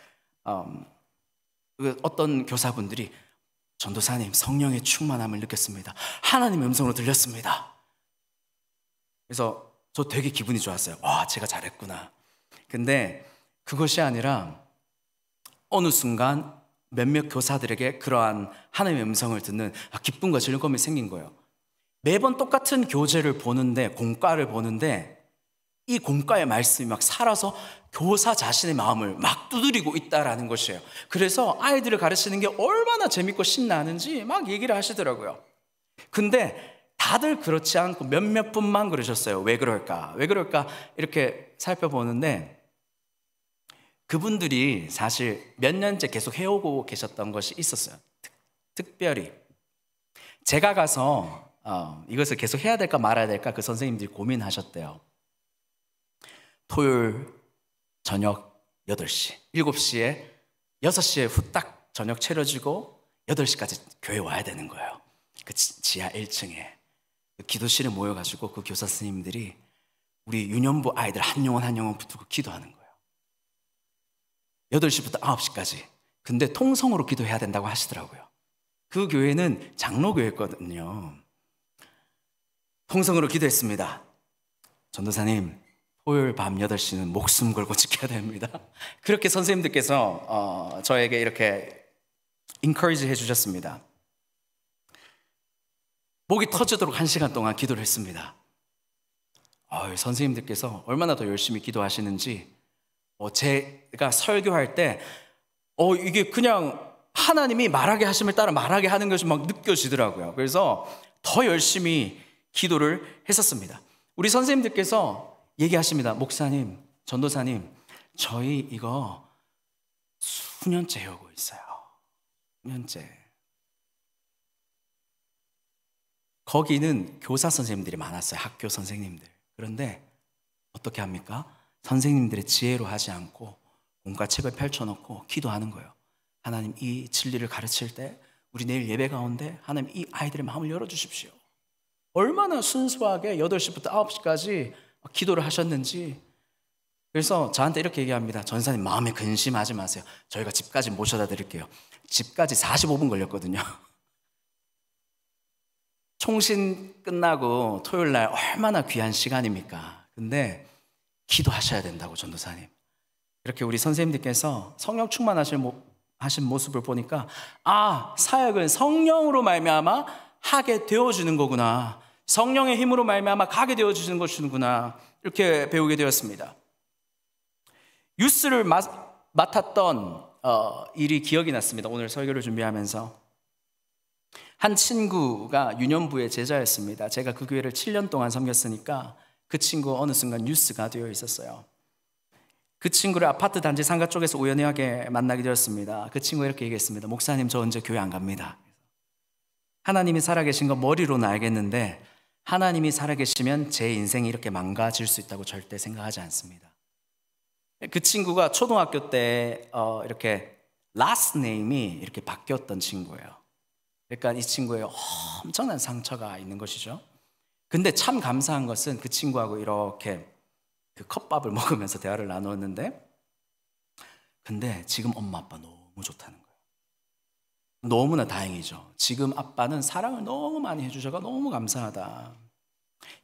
어떤 교사분들이 전도사님, 성령의 충만함을 느꼈습니다. 하나님의 음성으로 들렸습니다. 그래서 저 되게 기분이 좋았어요. 와, 제가 잘했구나. 근데 그것이 아니라 어느 순간 몇몇 교사들에게 그러한 하나님의 음성을 듣는 기쁨과 즐거움이 생긴 거예요. 매번 똑같은 교재를 보는데, 공과를 보는데 이 공과의 말씀이 막 살아서 교사 자신의 마음을 막 두드리고 있다라는 것이에요. 그래서 아이들을 가르치는 게 얼마나 재밌고 신나는지 막 얘기를 하시더라고요. 근데 다들 그렇지 않고 몇몇 분만 그러셨어요. 왜 그럴까? 왜 그럴까? 이렇게 살펴보는데 그분들이 사실 몇 년째 계속 해오고 계셨던 것이 있었어요. 특별히 제가 가서 이것을 계속 해야 될까 말아야 될까 그 선생님들이 고민하셨대요. 토요일 저녁 8시, 7시에 6시에 후딱 저녁 차려지고 8시까지 교회 와야 되는 거예요. 그 지하 1층에 기도실에 모여가지고 그 교사 선생님들이 우리 유년부 아이들 한 영혼 한 영혼 붙들고 기도하는 거예요. 8시부터 9시까지. 근데 통성으로 기도해야 된다고 하시더라고요. 그 교회는 장로교회였거든요. 통성으로 기도했습니다. 전도사님, 토요일 밤 8시는 목숨 걸고 지켜야 됩니다. 그렇게 선생님들께서 저에게 이렇게 encourage 해주셨습니다. 목이 터지도록 1시간 동안 기도를 했습니다. 선생님들께서 얼마나 더 열심히 기도하시는지 제가 설교할 때 이게 그냥 하나님이 말하게 하심을 따라 말하게 하는 것이 막 느껴지더라고요. 그래서 더 열심히 기도를 했었습니다. 우리 선생님들께서 얘기하십니다. 목사님, 전도사님, 저희 이거 수년째 해오고 있어요. 수년째. 거기는 교사 선생님들이 많았어요. 학교 선생님들. 그런데 어떻게 합니까? 선생님들의 지혜로 하지 않고 온갖 책을 펼쳐놓고 기도하는 거예요. 하나님, 이 진리를 가르칠 때 우리 내일 예배 가운데 하나님 이 아이들의 마음을 열어주십시오. 얼마나 순수하게 8시부터 9시까지 기도를 하셨는지. 그래서 저한테 이렇게 얘기합니다. 전사님, 마음에 근심하지 마세요. 저희가 집까지 모셔다 드릴게요. 집까지 45분 걸렸거든요. 총신 끝나고 토요일 날 얼마나 귀한 시간입니까? 근데 기도하셔야 된다고, 전도사님. 이렇게 우리 선생님들께서 성령 충만하신 모습을 보니까 사역은 성령으로 말미암아 하게 되어주는 거구나. 성령의 힘으로 말미암아 가게 되어주는 것이구나. 이렇게 배우게 되었습니다. 유스를 맡았던 일이 기억이 났습니다. 오늘 설교를 준비하면서 한 친구가 유년부의 제자였습니다. 제가 그 교회를 7년 동안 섬겼으니까 그 친구 어느 순간 유스가 되어 있었어요. 그 친구를 아파트 단지 상가 쪽에서 우연하게 만나게 되었습니다. 그 친구가 이렇게 얘기했습니다. 목사님, 저 언제 교회 안 갑니다. 하나님이 살아계신 거 머리로는 알겠는데 하나님이 살아계시면 제 인생이 이렇게 망가질 수 있다고 절대 생각하지 않습니다. 그 친구가 초등학교 때 이렇게 last name이 이렇게 바뀌었던 친구예요. 그러니까 이 친구에 엄청난 상처가 있는 것이죠. 근데 참 감사한 것은 그 친구하고 이렇게 그 컵밥을 먹으면서 대화를 나누었는데, 근데 지금 엄마 아빠 너무 좋다는 거예요. 너무나 다행이죠. 지금 아빠는 사랑을 너무 많이 해주셔서 너무 감사하다.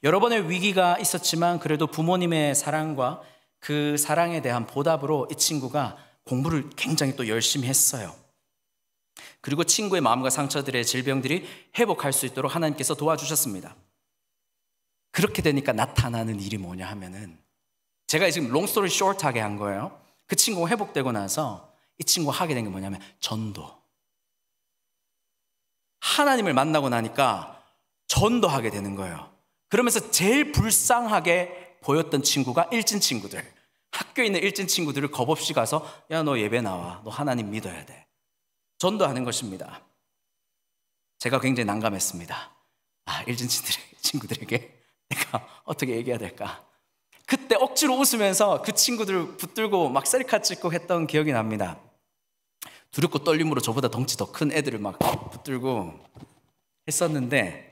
여러 번의 위기가 있었지만 그래도 부모님의 사랑과 그 사랑에 대한 보답으로 이 친구가 공부를 굉장히 또 열심히 했어요. 그리고 친구의 마음과 상처들의 질병들이 회복할 수 있도록 하나님께서 도와주셨습니다. 그렇게 되니까 나타나는 일이 뭐냐 하면은, 제가 지금 롱스토리 숏하게 한 거예요. 그 친구가 회복되고 나서 이 친구가 하게 된 게 뭐냐면 전도. 하나님을 만나고 나니까 전도하게 되는 거예요. 그러면서 제일 불쌍하게 보였던 친구가 일진 친구들, 학교에 있는 일진 친구들을 겁없이 가서 야, 너 예배 나와. 너 하나님 믿어야 돼. 전도하는 것입니다. 제가 굉장히 난감했습니다. 일진 친구들에게 내가 어떻게 얘기해야 될까? 그때 억지로 웃으면서 그 친구들 붙들고 막 셀카 찍고 했던 기억이 납니다. 두렵고 떨림으로 저보다 덩치 더 큰 애들을 막 붙들고 했었는데,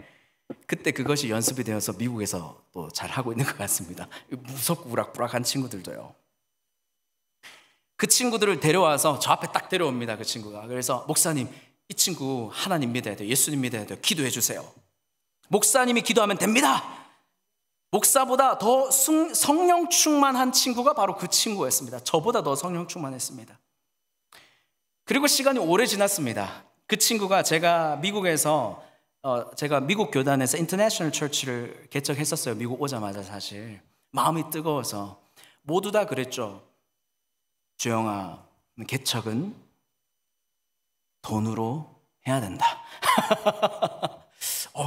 그때 그것이 연습이 되어서 미국에서 또 잘하고 있는 것 같습니다. 무섭고 우락부락한 친구들도요. 그 친구들을 데려와서 저 앞에 딱 데려옵니다. 그 친구가. 그래서 목사님, 이 친구 하나님 믿어야 돼요. 예수님 믿어야 돼요. 기도해 주세요. 목사님이 기도하면 됩니다. 목사보다 더 성령 충만한 친구가 바로 그 친구였습니다. 저보다 더 성령 충만했습니다. 그리고 시간이 오래 지났습니다. 그 친구가 제가 미국에서 제가 미국 교단에서 인터내셔널 처치를 개척했었어요. 미국 오자마자. 사실 마음이 뜨거워서 모두 다 그랬죠. 주영아, 개척은 돈으로 해야 된다.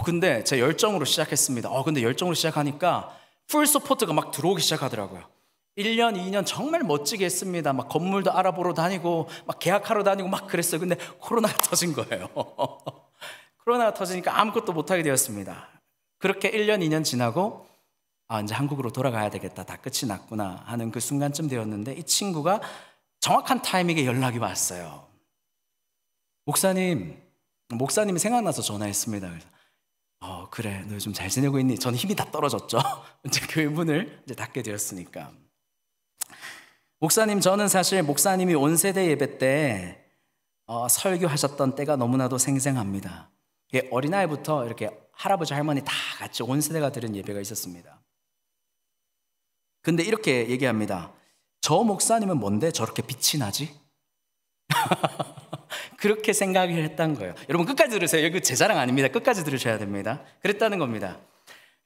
근데 제 열정으로 시작했습니다. 근데 열정으로 시작하니까 풀 서포트가 막 들어오기 시작하더라고요. 1년, 2년 정말 멋지게 했습니다. 막 건물도 알아보러 다니고 막 계약하러 다니고 막 그랬어요. 근데 코로나가 터진 거예요. 코로나가 터지니까 아무것도 못하게 되었습니다. 그렇게 1년, 2년 지나고 이제 한국으로 돌아가야 되겠다. 다 끝이 났구나 하는 그 순간쯤 되었는데, 이 친구가 정확한 타이밍에 연락이 왔어요. 목사님이 생각나서 전화했습니다. 그래서 그래, 너 요즘 잘 지내고 있니? 저는 힘이 다 떨어졌죠. 이제 교회 문을 이제 닫게 되었으니까. 목사님, 저는 사실 목사님이 온세대 예배 때 설교하셨던 때가 너무나도 생생합니다. 어린아이부터 이렇게 할아버지 할머니 다 같이 온세대가 드린 예배가 있었습니다. 근데 이렇게 얘기합니다. 저 목사님은 뭔데 저렇게 빛이 나지? 그렇게 생각을 했던 거예요. 여러분 끝까지 들으세요. 이거 제 자랑 아닙니다. 끝까지 들으셔야 됩니다. 그랬다는 겁니다.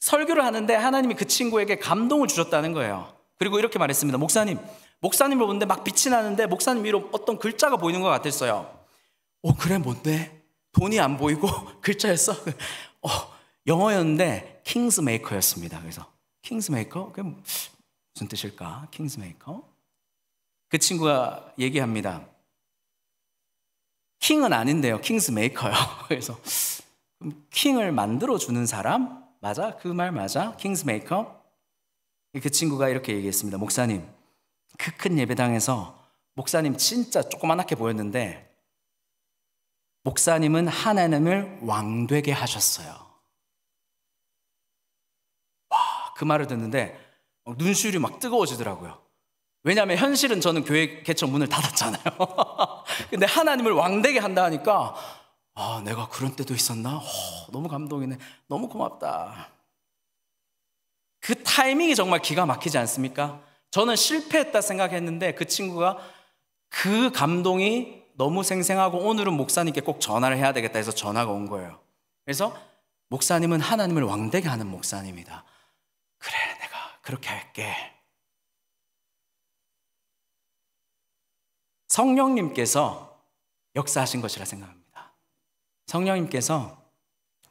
설교를 하는데 하나님이 그 친구에게 감동을 주셨다는 거예요. 그리고 이렇게 말했습니다. 목사님을 보는데 막 빛이 나는데 목사님 위로 어떤 글자가 보이는 것 같았어요. 그래, 뭔데? 돈이 안 보이고 글자였어? 영어였는데 킹스메이커였습니다. 그래서 킹스메이커? 그게 무슨 뜻일까? 킹스메이커? 그 친구가 얘기합니다. 킹은 아닌데요, 킹스메이커요. 그래서 킹을 만들어주는 사람? 맞아? 그 말 맞아? 킹스메이커? 그 친구가 이렇게 얘기했습니다. 목사님, 그 큰 예배당에서 목사님 진짜 조그만하게 보였는데 목사님은 하나님을 왕되게 하셨어요. 와, 그 말을 듣는데 눈시울이 막 뜨거워지더라고요. 왜냐하면 현실은 저는 교회 개척 문을 닫았잖아요. 근데 하나님을 왕되게 한다 하니까 내가 그런 때도 있었나? 너무 감동이네. 너무 고맙다. 그 타이밍이 정말 기가 막히지 않습니까? 저는 실패했다 생각했는데 그 친구가 그 감동이 너무 생생하고 오늘은 목사님께 꼭 전화를 해야 되겠다 해서 전화가 온 거예요. 그래서 목사님은 하나님을 왕되게 하는 목사님이다. 그래, 내가 그렇게 할게. 성령님께서 역사하신 것이라 생각합니다. 성령님께서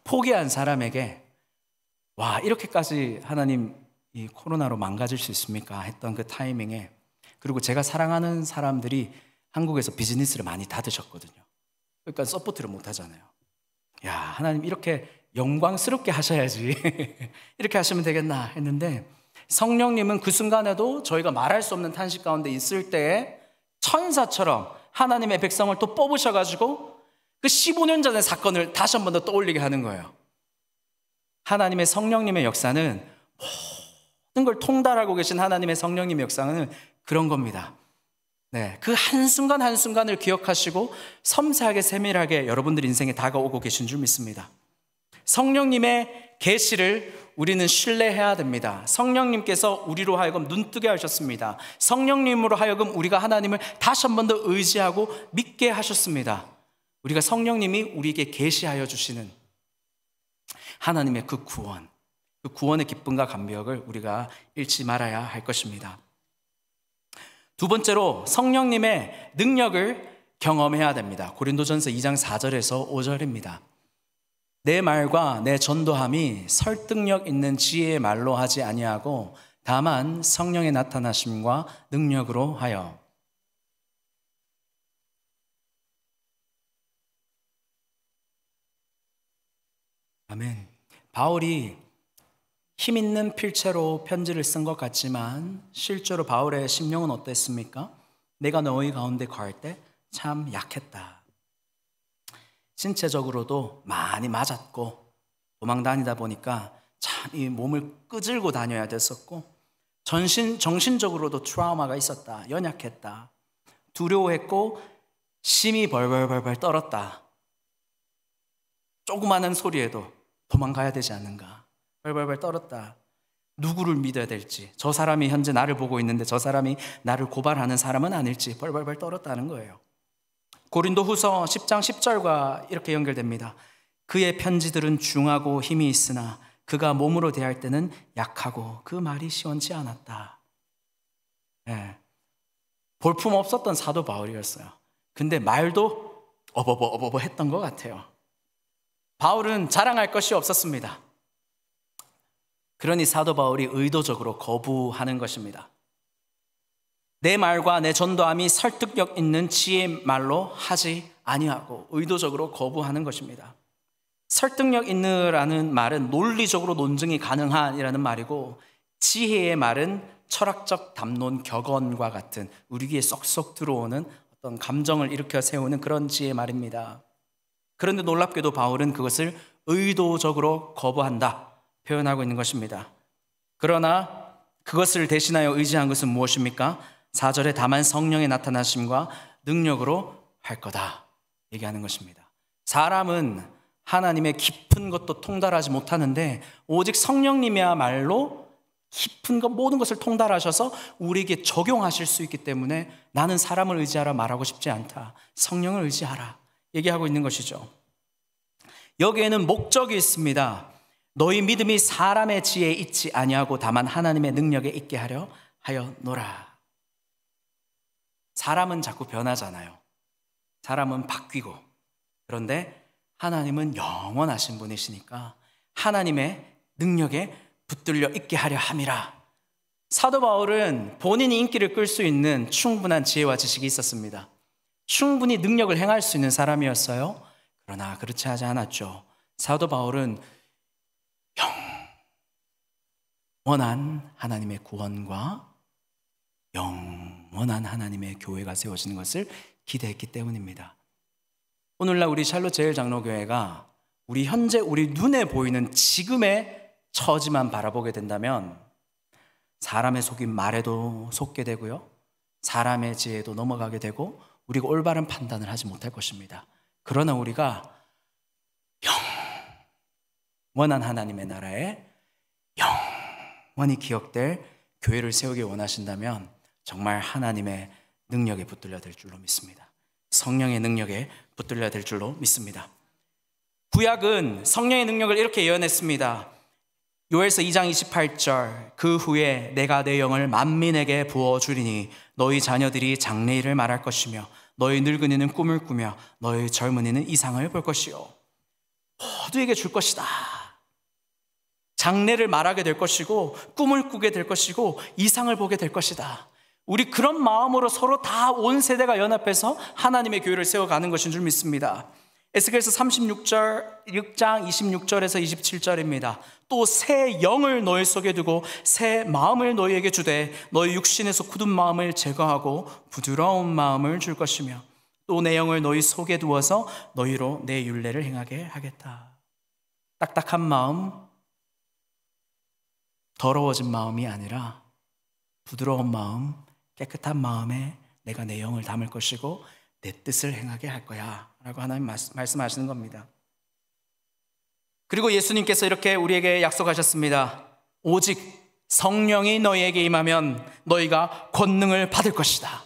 포기한 사람에게 이렇게까지 하나님 이 코로나로 망가질 수 있습니까? 했던 그 타이밍에, 그리고 제가 사랑하는 사람들이 한국에서 비즈니스를 많이 닫으셨거든요. 그러니까 서포트를 못 하잖아요. 하나님 이렇게 영광스럽게 하셔야지. 이렇게 하시면 되겠나 했는데, 성령님은 그 순간에도 저희가 말할 수 없는 탄식 가운데 있을 때에 천사처럼 하나님의 백성을 또 뽑으셔가지고 그 15년 전의 사건을 다시 한 번 더 떠올리게 하는 거예요. 하나님의 성령님의 역사는, 모든 걸 통달하고 계신 하나님의 성령님의 역사는 그런 겁니다. 네, 그 한순간 한순간을 기억하시고 섬세하게 세밀하게 여러분들 인생에 다가오고 계신 줄 믿습니다. 성령님의 계시를 우리는 신뢰해야 됩니다. 성령님께서 우리로 하여금 눈뜨게 하셨습니다. 성령님으로 하여금 우리가 하나님을 다시 한 번 더 의지하고 믿게 하셨습니다. 우리가 성령님이 우리에게 계시하여 주시는 하나님의 그 구원, 그 구원의 기쁨과 감격을 우리가 잃지 말아야 할 것입니다. 두 번째로 성령님의 능력을 경험해야 됩니다. 고린도전서 2장 4절에서 5절입니다. 내 말과 내 전도함이 설득력 있는 지혜의 말로 하지 아니하고 다만 성령의 나타나심과 능력으로 하여. 아멘. 바울이 힘 있는 필체로 편지를 쓴 것 같지만 실제로 바울의 심령은 어땠습니까? 내가 너희 가운데 거할 때 참 약했다. 신체적으로도 많이 맞았고 도망 다니다 보니까 참 이 몸을 끄질고 다녀야 됐었고 정신적으로도 트라우마가 있었다. 연약했다. 두려워했고 심이 벌벌벌벌 떨었다. 조그마한 소리에도 도망가야 되지 않는가. 벌벌벌 떨었다. 누구를 믿어야 될지, 저 사람이 현재 나를 보고 있는데 저 사람이 나를 고발하는 사람은 아닐지 벌벌벌 떨었다는 거예요. 고린도후서 10장 10절과 이렇게 연결됩니다. 그의 편지들은 중하고 힘이 있으나 그가 몸으로 대할 때는 약하고 그 말이 시원치 않았다. 네. 볼품 없었던 사도 바울이었어요. 근데 말도 어버버 했던 것 같아요. 바울은 자랑할 것이 없었습니다. 그러니 사도 바울이 의도적으로 거부하는 것입니다. 내 말과 내 전도함이 설득력 있는 지혜의 말로 하지 아니하고 의도적으로 거부하는 것입니다. 설득력 있는이라는 말은 논리적으로 논증이 가능한이라는 말이고, 지혜의 말은 철학적 담론 격언과 같은 우리 귀에 쏙쏙 들어오는 어떤 감정을 일으켜 세우는 그런 지혜의 말입니다. 그런데 놀랍게도 바울은 그것을 의도적으로 거부한다 표현하고 있는 것입니다. 그러나 그것을 대신하여 의지한 것은 무엇입니까? 4절에 다만 성령의 나타나심과 능력으로 할 거다 얘기하는 것입니다. 사람은 하나님의 깊은 것도 통달하지 못하는데 오직 성령님이야말로 깊은 것 모든 것을 통달하셔서 우리에게 적용하실 수 있기 때문에 나는 사람을 의지하라 말하고 싶지 않다. 성령을 의지하라 얘기하고 있는 것이죠. 여기에는 목적이 있습니다. 너희 믿음이 사람의 지혜에 있지 아니하고 다만 하나님의 능력에 있게 하려 하였노라. 사람은 자꾸 변하잖아요. 사람은 바뀌고. 그런데 하나님은 영원하신 분이시니까 하나님의 능력에 붙들려 있게 하려 함이라. 사도 바울은 본인이 인기를 끌 수 있는 충분한 지혜와 지식이 있었습니다. 충분히 능력을 행할 수 있는 사람이었어요. 그러나 그렇지 하지 않았죠. 사도 바울은 영원한 하나님의 구원과 영원한 하나님의 교회가 세워지는 것을 기대했기 때문입니다. 오늘날 우리 샬롯 제일장로교회가 우리 현재 우리 눈에 보이는 지금의 처지만 바라보게 된다면 사람의 속인 말에도 속게 되고요, 사람의 지혜에도 넘어가게 되고 우리가 올바른 판단을 하지 못할 것입니다. 그러나 우리가 영원한 하나님의 나라에 영원히 기억될 교회를 세우기 원하신다면 정말 하나님의 능력에 붙들려야 될 줄로 믿습니다. 성령의 능력에 붙들려야 될 줄로 믿습니다. 구약은 성령의 능력을 이렇게 예언했습니다. 요엘서 2장 28절 그 후에 내가 내 영을 만민에게 부어주리니 너희 자녀들이 장래일을 말할 것이며 너희 늙은이는 꿈을 꾸며 너희 젊은이는 이상을 볼 것이요. 모두에게 줄 것이다. 장래를 말하게 될 것이고 꿈을 꾸게 될 것이고 이상을 보게 될 것이다. 우리 그런 마음으로 서로 다 온 세대가 연합해서 하나님의 교회를 세워가는 것인 줄 믿습니다. 에스겔서 36장 26절에서 27절입니다. 또 새 영을 너희 속에 두고 새 마음을 너희에게 주되 너희 육신에서 굳은 마음을 제거하고 부드러운 마음을 줄 것이며 또 내 영을 너희 속에 두어서 너희로 내 율례를 행하게 하겠다. 딱딱한 마음, 더러워진 마음이 아니라 부드러운 마음, 깨끗한 마음에 내가 내 영을 담을 것이고 내 뜻을 행하게 할 거야 라고 하나님 말씀하시는 겁니다. 그리고 예수님께서 이렇게 우리에게 약속하셨습니다. 오직 성령이 너희에게 임하면 너희가 권능을 받을 것이다.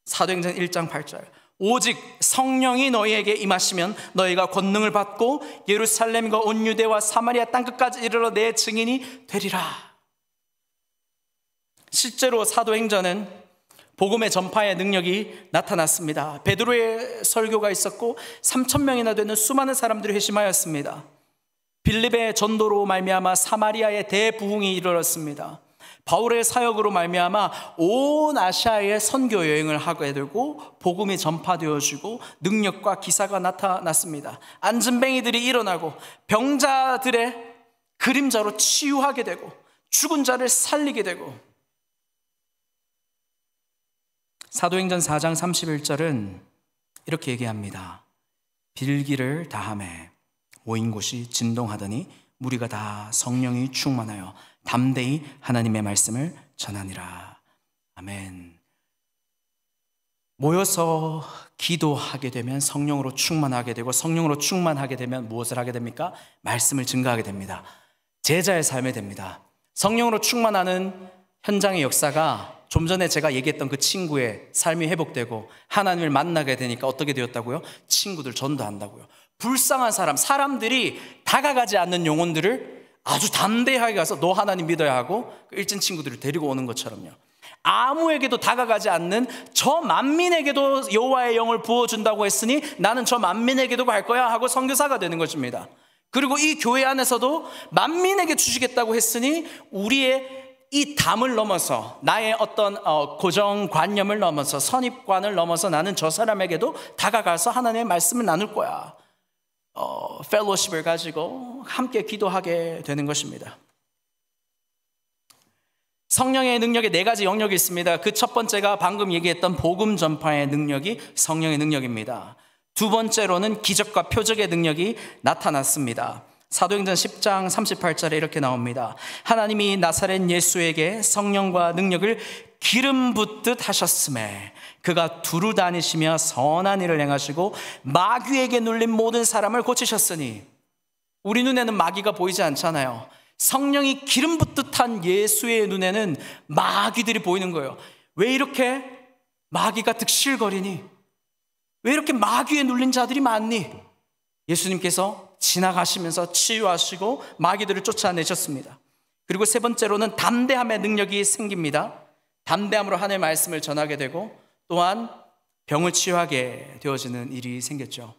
사도행전 1장 8절 오직 성령이 너희에게 임하시면 너희가 권능을 받고 예루살렘과 온 유대와 사마리아 땅끝까지 이르러 내 증인이 되리라. 실제로 사도행전은 복음의 전파의 능력이 나타났습니다. 베드로의 설교가 있었고 3,000명이나 되는 수많은 사람들이 회심하였습니다. 빌립의 전도로 말미암아 사마리아의 대부흥이 이르렀습니다. 바울의 사역으로 말미암아 온 아시아에 선교 여행을 하게 되고 복음이 전파되어지고 능력과 기사가 나타났습니다. 안진뱅이들이 일어나고 병자들의 그림자로 치유하게 되고 죽은 자를 살리게 되고. 사도행전 4장 31절은 이렇게 얘기합니다. 빌기를 다하매 모인 곳이 진동하더니 무리가 다 성령이 충만하여 담대히 하나님의 말씀을 전하니라. 아멘. 모여서 기도하게 되면 성령으로 충만하게 되고, 성령으로 충만하게 되면 무엇을 하게 됩니까? 말씀을 증거하게 됩니다. 제자의 삶이 됩니다. 성령으로 충만하는 현장의 역사가 좀 전에 제가 얘기했던 그 친구의 삶이 회복되고 하나님을 만나게 되니까 어떻게 되었다고요? 친구들 전도한다고요. 불쌍한 사람들이 다가가지 않는 영혼들을 아주 담대하게 가서 너 하나님 믿어야 하고 그 일진 친구들을 데리고 오는 것처럼요. 아무에게도 다가가지 않는 저 만민에게도 여호와의 영을 부어준다고 했으니 나는 저 만민에게도 갈 거야 하고 선교사가 되는 것입니다. 그리고 이 교회 안에서도 만민에게 주시겠다고 했으니 우리의 이 담을 넘어서, 나의 어떤 고정관념을 넘어서, 선입관을 넘어서 나는 저 사람에게도 다가가서 하나님의 말씀을 나눌 거야. 펠로십을 가지고 함께 기도하게 되는 것입니다. 성령의 능력에 4가지 영역이 있습니다. 그 첫 번째가 방금 얘기했던 복음 전파의 능력이 성령의 능력입니다. 두 번째로는 기적과 표적의 능력이 나타났습니다. 사도행전 10장 38절에 이렇게 나옵니다. 하나님이 나사렛 예수에게 성령과 능력을 기름 붓듯 하셨음에 그가 두루 다니시며 선한 일을 행하시고 마귀에게 눌린 모든 사람을 고치셨으니. 우리 눈에는 마귀가 보이지 않잖아요. 성령이 기름 붓듯한 예수의 눈에는 마귀들이 보이는 거예요. 왜 이렇게 마귀가 득실거리니? 왜 이렇게 마귀에 눌린 자들이 많니? 예수님께서 지나가시면서 치유하시고 마귀들을 쫓아내셨습니다. 그리고 세 번째로는 담대함의 능력이 생깁니다. 담대함으로 하나님의 말씀을 전하게 되고 또한 병을 치유하게 되어지는 일이 생겼죠.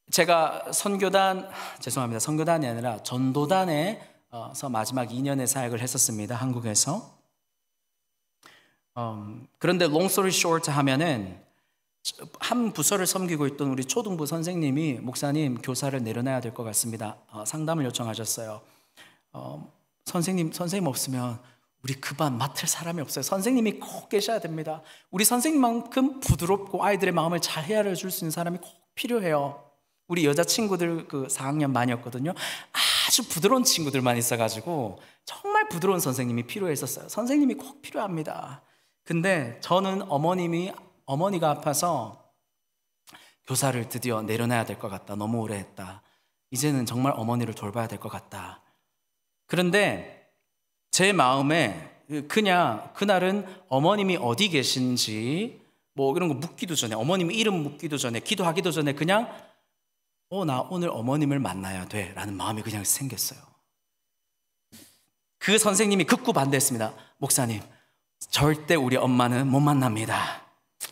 제가 선교단이 아니라 전도단에서 마지막 2년의 사역을 했었습니다. 한국에서. 그런데 long story short 하면은 한 부서를 섬기고 있던 우리 초등부 선생님이 목사님 교사를 내려놔야 될 것 같습니다. 상담을 요청하셨어요. 선생님 없으면 우리 그 반 맡을 사람이 없어요. 선생님이 꼭 계셔야 됩니다. 우리 선생님만큼 부드럽고 아이들의 마음을 잘 헤아려 줄 수 있는 사람이 꼭 필요해요. 우리 여자 친구들 그 4학년 반이었거든요. 아주 부드러운 친구들만 있어가지고 정말 부드러운 선생님이 필요했었어요. 선생님이 꼭 필요합니다. 근데 저는 어머니가 아파서 교사를 드디어 내려놔야 될 것 같다. 너무 오래 했다. 이제는 정말 어머니를 돌봐야 될 것 같다. 그런데 제 마음에 그냥 그날은 어머님이 어디 계신지 뭐 이런 거 묻기도 전에, 어머님 이름 묻기도 전에, 기도하기도 전에 그냥 나 오늘 어머님을 만나야 돼 라는 마음이 그냥 생겼어요. 그 선생님이 극구 반대했습니다. 목사님, 절대 우리 엄마는 못 만납니다.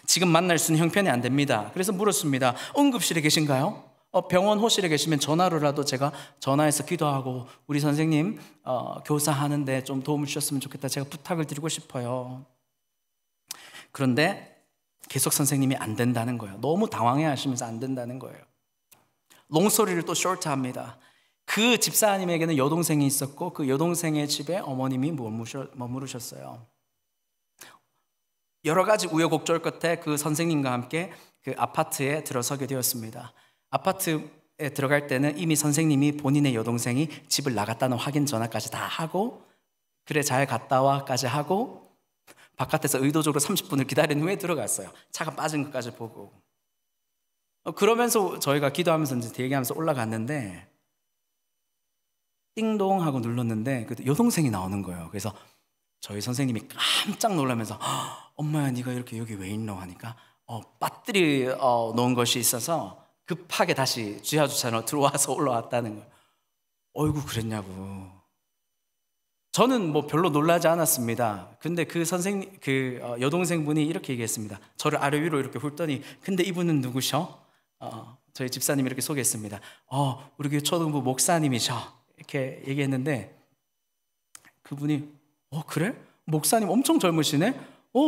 지금 만날 수는 형편이 안 됩니다. 그래서 물었습니다. 응급실에 계신가요? 병원 호실에 계시면 전화로라도 제가 전화해서 기도하고 우리 선생님 교사하는데 좀 도움을 주셨으면 좋겠다. 제가 부탁을 드리고 싶어요. 그런데 계속 선생님이 안 된다는 거예요. 너무 당황해 하시면서 안 된다는 거예요. 롱소리를 또 쇼트합니다. 그 집사님에게는 여동생이 있었고 그 여동생의 집에 어머님이 머무르셨어요. 여러 가지 우여곡절 끝에 그 선생님과 함께 그 아파트에 들어서게 되었습니다. 아파트에 들어갈 때는 이미 선생님이 본인의 여동생이 집을 나갔다는 확인 전화까지 다 하고 그래 잘 갔다 와까지 하고 바깥에서 의도적으로 30분을 기다린 후에 들어갔어요. 차가 빠진 것까지 보고. 그러면서 저희가 기도하면서 이제 얘기하면서 올라갔는데 띵동 하고 눌렀는데 여동생이 나오는 거예요. 그래서 저희 선생님이 깜짝 놀라면서 엄마야 네가 이렇게 여기 왜 있노 하니까 배터리 놓은 것이 있어서 급하게 다시 지하주차로 들어와서 올라왔다는 거예요. 어이구 그랬냐고. 저는 뭐 별로 놀라지 않았습니다. 근데 그 선생님, 여동생분이 이렇게 얘기했습니다. 저를 아래 위로 이렇게 훑더니 근데 이분은 누구셔? 저희 집사님이 이렇게 소개했습니다. 우리 교회 초등부 목사님이셔. 이렇게 얘기했는데 그분이 그래? 목사님 엄청 젊으시네?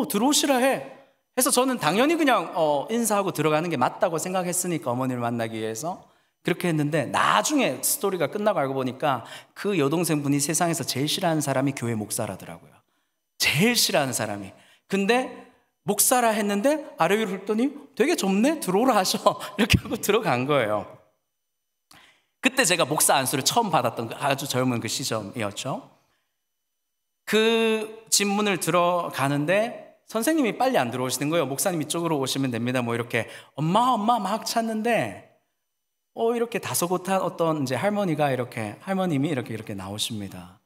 들어오시라 해. 해서 저는 당연히 그냥 인사하고 들어가는 게 맞다고 생각했으니까 어머니를 만나기 위해서. 그렇게 했는데 나중에 스토리가 끝나고 알고 보니까 그 여동생분이 세상에서 제일 싫어하는 사람이 교회 목사라더라고요. 제일 싫어하는 사람이. 근데 목사라 했는데 아래 위로 훑더니 되게 좁네? 들어오라 하셔. 이렇게 하고 들어간 거예요. 그때 제가 목사 안수를 처음 받았던 아주 젊은 그 시점이었죠. 그 집문을 들어가는데 선생님이 빨리 안 들어오시는 거예요. 목사님 이쪽으로 오시면 됩니다. 뭐 이렇게 엄마 막 찾는데 이렇게 다소곳한 어떤 이제 할머님이 이렇게 나오십니다.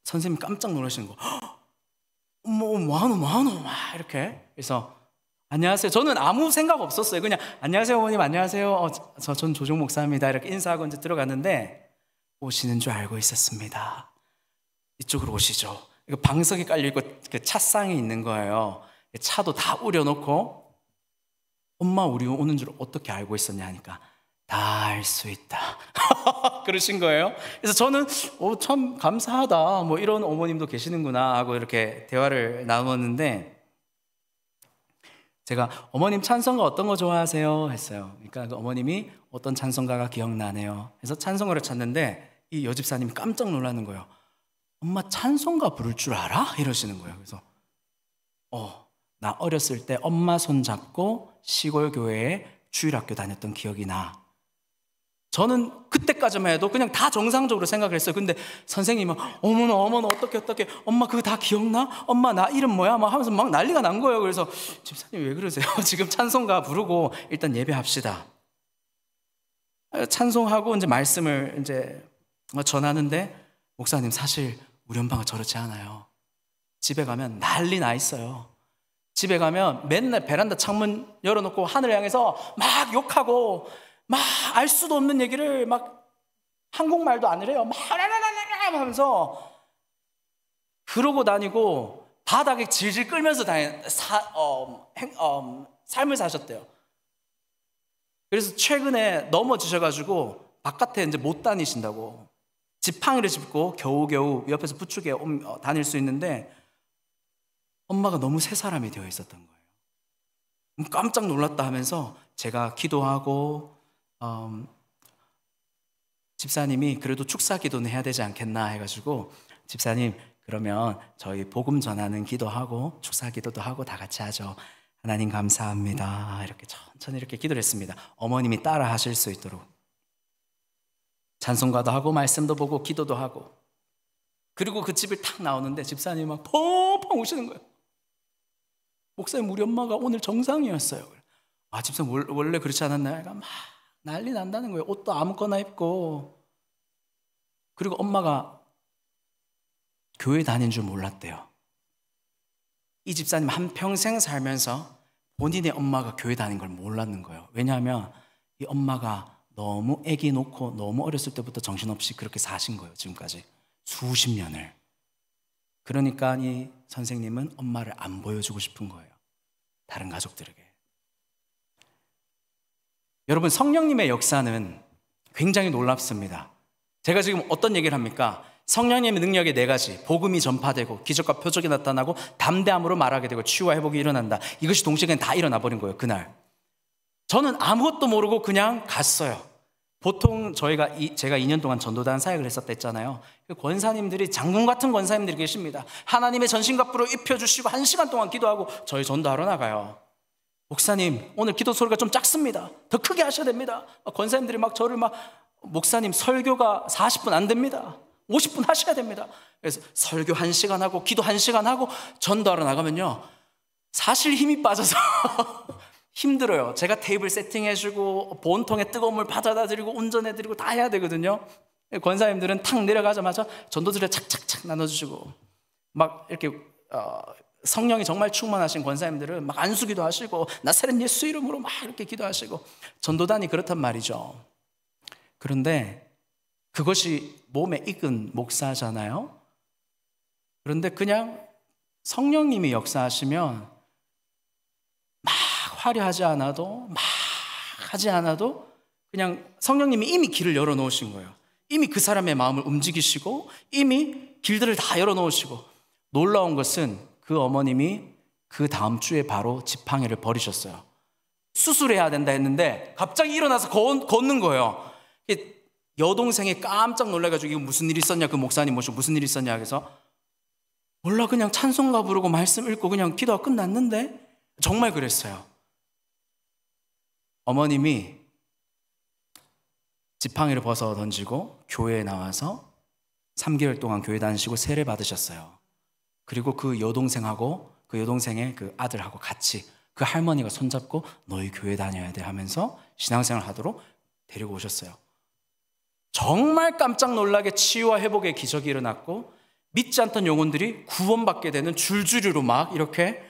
선생님 깜짝 놀라시는 거. 뭐하노 막 이렇게. 그래서 안녕하세요. 저는 아무 생각 없었어요. 그냥 안녕하세요 어머님, 안녕하세요. 전 조종 목사입니다. 이렇게 인사하고 이제 들어갔는데 오시는 줄 알고 있었습니다. 이쪽으로 오시죠. 이거 방석이 깔려있고 그 차상이 있는 거예요. 차도 다 우려놓고 엄마 우리 오는 줄 어떻게 알고 있었냐 하니까 다 알 수 있다. 그러신 거예요. 그래서 저는 참 감사하다. 뭐 이런 어머님도 계시는구나 하고 이렇게 대화를 나눴는데 제가 어머님 찬송가 어떤 거 좋아하세요? 했어요. 그러니까 그 어머님이 어떤 찬송가가 기억나네요. 그래서 찬송가를 찾는데 이 여집사님이 깜짝 놀라는 거예요. 엄마 찬송가 부를 줄 알아? 이러시는 거예요. 그래서 나 어렸을 때 엄마 손잡고 시골 교회에 주일학교 다녔던 기억이 나. 저는 그때까지만 해도 그냥 다 정상적으로 생각을 했어요. 근데 선생님은 어머나 어떻게 엄마 그거 다 기억나? 엄마 나 이름 뭐야? 막 하면서 막 난리가 난 거예요. 그래서 집사님 왜 그러세요? 지금 찬송가 부르고 일단 예배합시다. 찬송하고 이제 말씀을 이제 전하는데 목사님 사실 우리 엄마가 저렇지 않아요. 집에 가면 난리 나 있어요. 집에 가면 맨날 베란다 창문 열어놓고 하늘을 향해서 막 욕하고 막 알 수도 없는 얘기를 막 한국말도 안 해요. 막 하면서 그러고 다니고 바닥에 질질 끌면서 삶을 사셨대요. 그래서 최근에 넘어지셔가지고 바깥에 이제 못 다니신다고 지팡이를 짚고 겨우겨우 옆에서 부축에 다닐 수 있는데 엄마가 너무 새 사람이 되어 있었던 거예요. 깜짝 놀랐다 하면서 제가 기도하고 집사님이 그래도 축사 기도는 해야 되지 않겠나 해가지고 집사님 그러면 저희 복음 전하는 기도하고 축사 기도도 하고 다 같이 하죠. 하나님 감사합니다. 이렇게 천천히 이렇게 기도를 했습니다. 어머님이 따라 하실 수 있도록 찬송가도 하고 말씀도 보고 기도도 하고 그리고 그 집을 탁 나오는데 집사님이 막 펑펑 우시는 거예요. 목사님 우리 엄마가 오늘 정상이었어요. 집사님 원래 그렇지 않았나요? 그러니까 막 난리 난다는 거예요. 옷도 아무거나 입고. 그리고 엄마가 교회 다닌 줄 몰랐대요. 이 집사님 한평생 살면서 본인의 엄마가 교회 다닌 걸 몰랐는 거예요. 왜냐하면 이 엄마가 너무 아기 놓고 너무 어렸을 때부터 정신없이 그렇게 사신 거예요. 지금까지 수십 년을. 그러니까 이 선생님은 엄마를 안 보여주고 싶은 거예요. 다른 가족들에게. 여러분 성령님의 역사는 굉장히 놀랍습니다. 제가 지금 어떤 얘기를 합니까? 성령님의 능력의 4가지. 복음이 전파되고 기적과 표적이 나타나고 담대함으로 말하게 되고 치유와 회복이 일어난다. 이것이 동시에 그냥 다 일어나 버린 거예요. 그날 저는 아무것도 모르고 그냥 갔어요. 보통 제가 2년 동안 전도단 사역을 했었다 했잖아요. 권사님들이 장군 같은 권사님들이 계십니다. 하나님의 전신갑부를 입혀주시고 1시간 동안 기도하고 저희 전도하러 나가요. 목사님 오늘 기도 소리가 좀 작습니다. 더 크게 하셔야 됩니다. 권사님들이 막 저를 목사님 설교가 40분 안 됩니다. 50분 하셔야 됩니다. 그래서 설교 1시간 하고 기도 1시간 하고 전도하러 나가면요 사실 힘이 빠져서 힘들어요. 제가 테이블 세팅해주고 본통에 뜨거운 물 받아다 드리고 운전해드리고 다 해야 되거든요. 권사님들은 탁 내려가자마자 전도들을 착착착 나눠주시고 막 이렇게 성령이 정말 충만하신 권사님들은 막 안수기도 하시고 나사렛 예수 이름으로 막 이렇게 기도하시고 전도단이 그렇단 말이죠. 그런데 그것이 몸에 익은 목사잖아요. 그런데 그냥 성령님이 역사하시면 막 화려하지 않아도 막 하지 않아도 그냥 성령님이 이미 길을 열어놓으신 거예요. 이미 그 사람의 마음을 움직이시고 이미 길들을 다 열어놓으시고 놀라운 것은 그 어머님이 그 다음 주에 바로 지팡이를 버리셨어요. 수술해야 된다 했는데 갑자기 일어나서 걷는 거예요. 여동생이 깜짝 놀라가지고 이거 무슨 일 있었냐, 그 목사님 모시고 무슨 일 있었냐 해서 몰라, 그냥 찬송가 부르고 말씀 읽고 그냥 기도가 끝났는데, 정말 그랬어요. 어머님이 지팡이를 벗어 던지고 교회에 나와서 3개월 동안 교회 다니시고 세례 받으셨어요. 그리고 그 여동생하고 그 여동생의 그 아들하고 같이 그 할머니가 손잡고 너희 교회 다녀야 돼 하면서 신앙생활 하도록 데리고 오셨어요. 정말 깜짝 놀라게 치유와 회복의 기적이 일어났고 믿지 않던 영혼들이 구원받게 되는 줄줄이로 막 이렇게,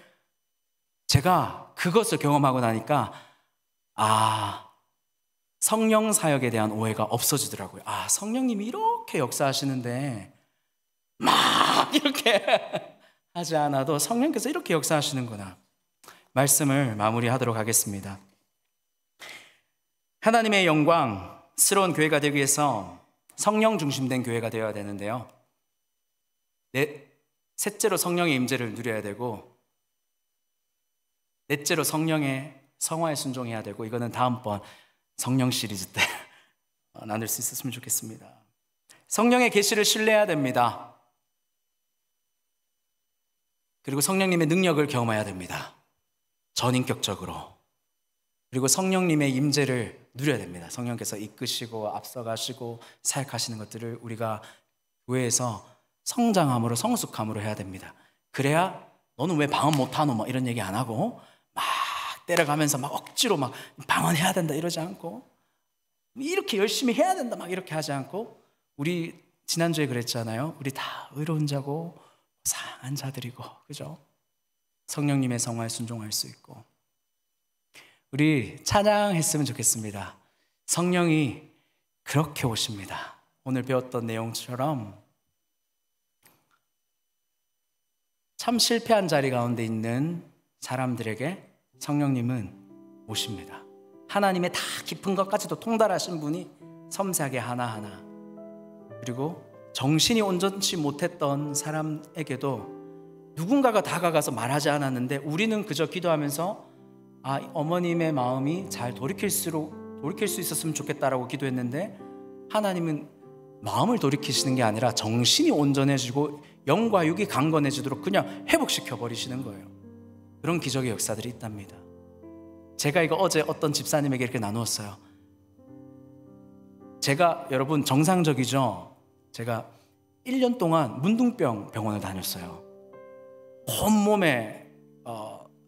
제가 그것을 경험하고 나니까 성령 사역에 대한 오해가 없어지더라고요. 성령님이 이렇게 역사하시는데 막 이렇게 하지 않아도 성령께서 이렇게 역사하시는구나. 말씀을 마무리하도록 하겠습니다. 하나님의 영광스러운 교회가 되기 위해서 성령 중심된 교회가 되어야 되는데요, 셋째로 성령의 임재를 누려야 되고, 넷째로 성령의 성화에 순종해야 되고, 이거는 다음번 성령 시리즈 때 나눌 수 있었으면 좋겠습니다. 성령의 계시를 신뢰해야 됩니다. 그리고 성령님의 능력을 경험해야 됩니다. 전인격적으로. 그리고 성령님의 임재를 누려야 됩니다. 성령께서 이끄시고 앞서가시고 사역하시는 것들을 우리가 교회에서 성장함으로 성숙함으로 해야 됩니다. 그래야 너는 왜 방언 못하노 막 이런 얘기 안 하고 막 때려가면서 막 억지로 막 방언해야 된다 이러지 않고, 이렇게 열심히 해야 된다 막 이렇게 하지 않고, 우리 지난주에 그랬잖아요. 우리 다 의로운 자고 고상한 자들이고, 그죠? 성령님의 성화에 순종할 수 있고. 우리 찬양했으면 좋겠습니다. 성령이 그렇게 오십니다. 오늘 배웠던 내용처럼 참 실패한 자리 가운데 있는 사람들에게 성령님은 오십니다. 하나님의 다 깊은 것까지도 통달하신 분이 섬세하게 하나하나, 그리고 정신이 온전치 못했던 사람에게도 누군가가 다가가서 말하지 않았는데 우리는 그저 기도하면서 어머님의 마음이 잘 돌이킬 수 있었으면 좋겠다라고 기도했는데, 하나님은 마음을 돌이키시는 게 아니라 정신이 온전해지고 영과 육이 강건해지도록 그냥 회복시켜 버리시는 거예요. 그런 기적의 역사들이 있답니다. 제가 이거 어제 어떤 집사님에게 이렇게 나누었어요. 제가, 여러분 정상적이죠? 제가 1년 동안 문둥병 병원을 다녔어요. 온몸에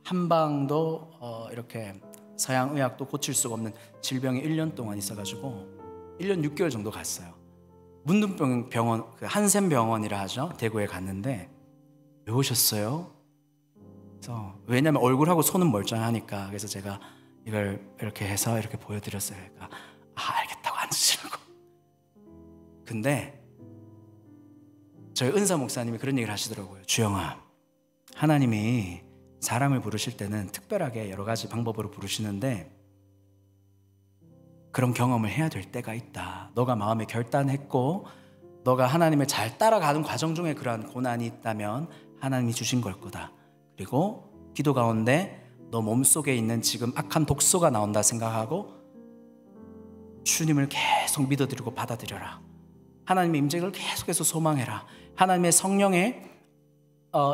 한방도 이렇게 서양의학도 고칠 수가 없는 질병이 1년 동안 있어가지고 1년 6개월 정도 갔어요. 문둥병 병원, 그 한샘병원이라 하죠. 대구에 갔는데 왜 오셨어요? 그래서 왜냐면 얼굴하고 손은 멀쩡하니까, 그래서 제가 이걸 이렇게 해서 이렇게 보여드렸어요. 그러니까 알겠다고 앉으시라고. 근데 저희 은사 목사님이 그런 얘기를 하시더라고요. 주영아, 하나님이 사람을 부르실 때는 특별하게 여러 가지 방법으로 부르시는데 그런 경험을 해야 될 때가 있다. 너가 마음에 결단했고 너가 하나님을 잘 따라가는 과정 중에 그러한 고난이 있다면 하나님이 주신 걸 거다. 그리고 기도 가운데 너 몸속에 있는 지금 악한 독소가 나온다 생각하고 주님을 계속 믿어드리고 받아들여라. 하나님의 임재를 계속해서 소망해라. 하나님의 성령의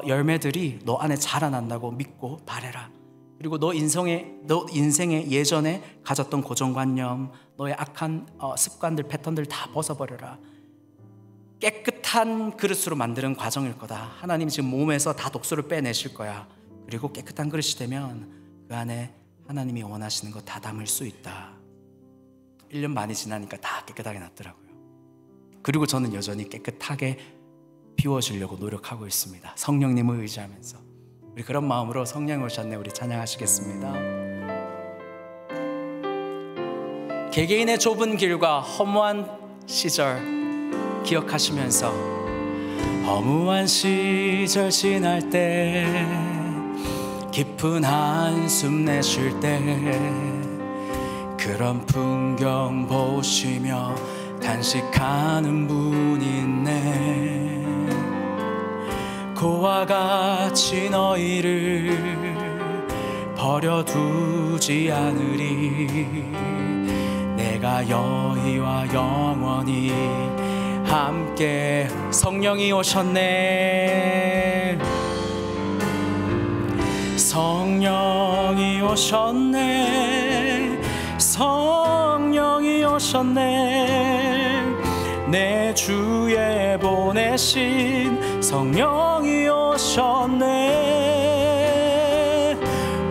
열매들이 너 안에 자라난다고 믿고 바래라. 그리고 너 인생의 예전에 가졌던 고정관념, 너의 악한 습관들, 패턴들 다 벗어버려라. 깨끗한 그릇으로 만드는 과정일 거다. 하나님 지금 몸에서 다 독소를 빼내실 거야. 그리고 깨끗한 그릇이 되면 그 안에 하나님이 원하시는 거 다 담을 수 있다. 1년 많이 지나니까 다 깨끗하게 났더라고요. 그리고 저는 여전히 깨끗하게 비워주려고 노력하고 있습니다. 성령님을 의지하면서. 우리 그런 마음으로 성령이 오셨네 우리 찬양하시겠습니다. 개개인의 좁은 길과 허무한 시절 기억하시면서, 허무한 시절 지날 때, 깊은 한숨 내쉴 때, 그런 풍경 보시며 단식하는 분이 있네. 그와 같이 너희를 버려두지 않으리. 내가 너희와 영원히 함께. 성령이 오셨네. 성령이 오셨네. 성령이 오셨네. 내 주에 보내신 성령이 오셨네.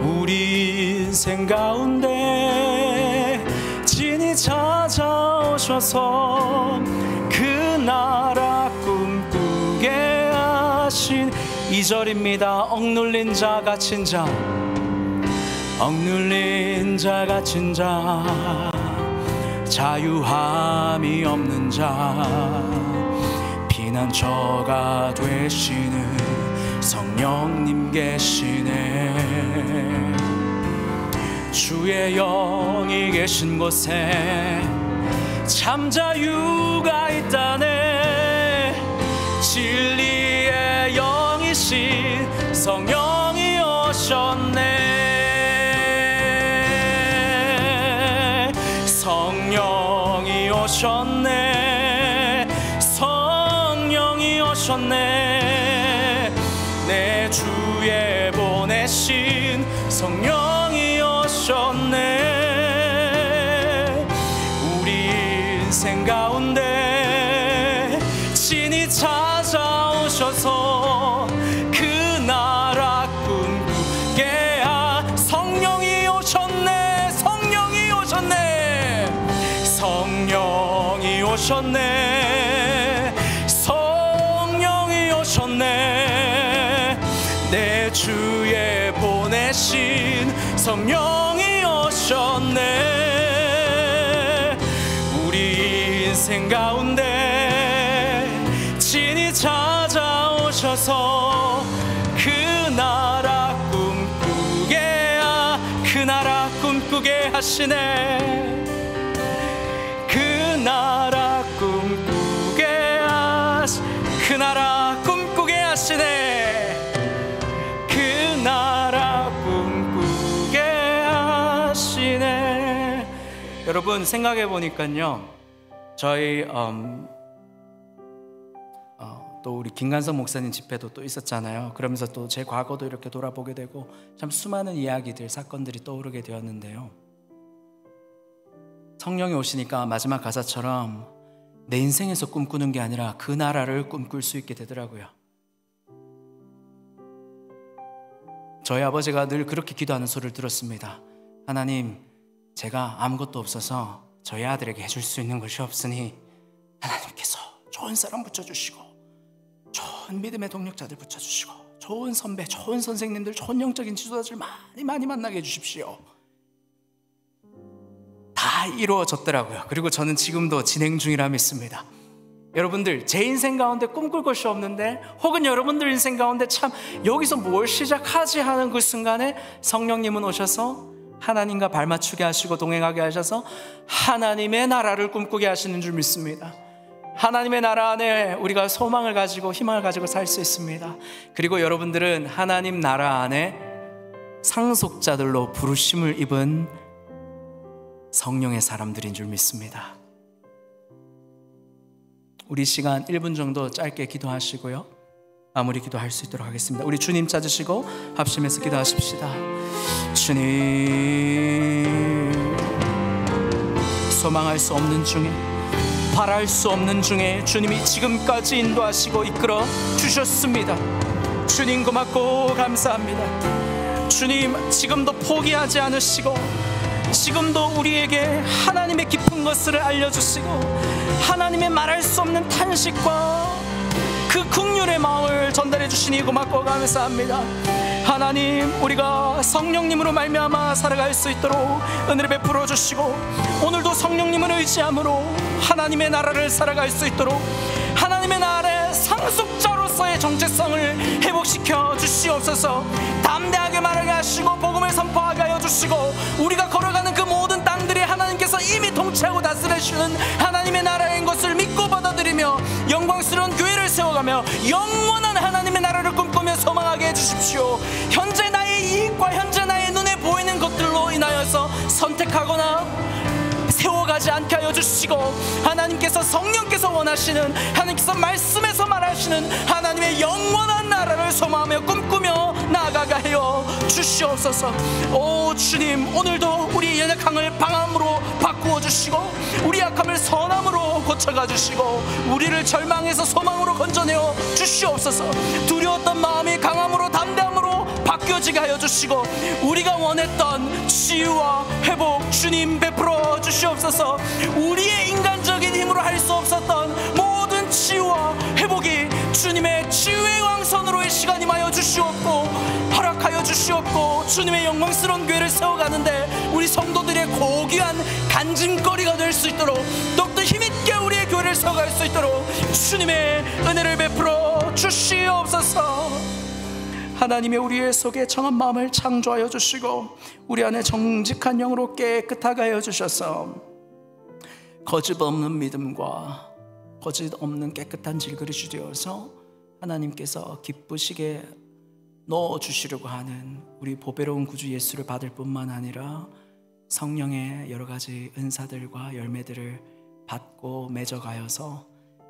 우리 인생 가운데 진히 찾아오셔서 그 나라 꿈꾸게 하신 2절입니다. 억눌린 자 갇힌 자, 억눌린 자 갇힌 자, 자유함이 없는 자, 피난처가 되시는 성령님 계시네. 주의 영이 계신 곳에 참 자유가 있다네. 진리의 영이신 성령이 오셨네. 성령이 오셨네. 성령이 오셨네. 내 주에 보내신 성령이 오셨네. 우리 인생 가운데 진히 찾아오셔서 그 나라 꿈꾸게 성령이 오셨네. 성령이 오셨네. 성령이 오셨네. 성령이 오셨네. 내 주에 보내신 성령이 오셨네. 우리 인생 가운데 진히 찾아오셔서 그 나라 꿈꾸게 하시네. 그 나라 꿈꾸게 하시네. 그 나라 꿈꾸게 하시네. 여러분 생각해 보니까요, 저희 또 우리 김관성 목사님 집회도 또 있었잖아요. 그러면서 또 제 과거도 이렇게 돌아보게 되고 참 수많은 이야기들, 사건들이 떠오르게 되었는데요. 성령이 오시니까 마지막 가사처럼 내 인생에서 꿈꾸는 게 아니라 그 나라를 꿈꿀 수 있게 되더라고요. 저희 아버지가 늘 그렇게 기도하는 소리를 들었습니다. 하나님, 제가 아무것도 없어서 저희 아들에게 해줄 수 있는 것이 없으니 하나님께서 좋은 사람 붙여주시고 좋은 믿음의 동력자들 붙여주시고 좋은 선배, 좋은 선생님들, 좋은 영적인 지도자들 많이 만나게 해주십시오. 다 이루어졌더라고요. 그리고 저는 지금도 진행 중이라 믿습니다. 여러분들, 제 인생 가운데 꿈꿀 것이 없는데, 혹은 여러분들 인생 가운데 참 여기서 뭘 시작하지 하는 그 순간에 성령님은 오셔서 하나님과 발맞추게 하시고 동행하게 하셔서 하나님의 나라를 꿈꾸게 하시는 줄 믿습니다. 하나님의 나라 안에 우리가 소망을 가지고 희망을 가지고 살 수 있습니다. 그리고 여러분들은 하나님 나라 안에 상속자들로 부르심을 입은 성령의 사람들인 줄 믿습니다. 우리 시간 1분 정도 짧게 기도하시고요, 마무리 기도할 수 있도록 하겠습니다. 우리 주님 찾으시고 합심해서 기도하십시다. 주님, 소망할 수 없는 중에, 바랄 수 없는 중에 주님이 지금까지 인도하시고 이끌어 주셨습니다. 주님 고맙고 감사합니다. 주님, 지금도 포기하지 않으시고 지금도 우리에게 하나님의 깊은 것을 알려주시고 하나님의 말할 수 없는 탄식과 그 긍휼의 마음을 전달해 주시니 고맙고 감사합니다. 하나님, 우리가 성령님으로 말미암아 살아갈 수 있도록 은혜를 베풀어 주시고 오늘도 성령님을 의지함으로 하나님의 나라를 살아갈 수 있도록 하나님의 나라의 상속자로서의 정체성을 회복시켜 주시옵소서. 담대하게 말하게 하시고 복음을 선포하게 하여 주시고 우리가 걸어가는 그 모든 땅들이 하나님께서 이미 통치하고 다스리시는 하나님의 나라인 것을 믿고 받아들이며 영광스러운 교회를 세워가며 영원한 하나님의 나라를 꿈꾸며 소망하게 해주십시오. 현재 나의 이익과 현재 나의 눈에 선택하거나 세워가지 않게 하여 주시고, 하나님께서 성령께서 원하시는, 하나님께서 말씀에서 말하시는 하나님의 영원한 나라를 소망하며 꿈꾸며 나아가게 하여 주시옵소서. 오 주님, 오늘도 우리 연약함을 방함으로 바꾸어 주시고, 우리 약함을 선함으로 고쳐가 주시고, 우리를 절망에서 소망으로 건져내어 주시옵소서. 두려웠던 마음이 강함으로 담대함으로 바뀌어지게 하여 주시고, 우리가 원했던 치유와 회복 주님 베풀어 주시옵소서. 우리의 인간적인 힘으로 할 수 없었던 모든 치유와 회복이 주님의 치유의 왕선으로 이 시간 임하여 주시옵고 허락하여 주시옵고, 주님의 영광스러운 교회를 세워가는데 우리 성도들의 고귀한 간증거리가 될 수 있도록, 더욱더 힘있게 우리의 교회를 세워갈 수 있도록 주님의 은혜를 베풀어 주시옵소서. 하나님의 우리의 속에 정한 마음을 창조하여 주시고, 우리 안에 정직한 영으로 깨끗하게 하여 주셔서 거짓 없는 믿음과 거짓 없는 깨끗한 질그릇이 되어서 하나님께서 기쁘시게 넣어주시려고 하는 우리 보배로운 구주 예수를 받을 뿐만 아니라 성령의 여러 가지 은사들과 열매들을 받고 맺어가여서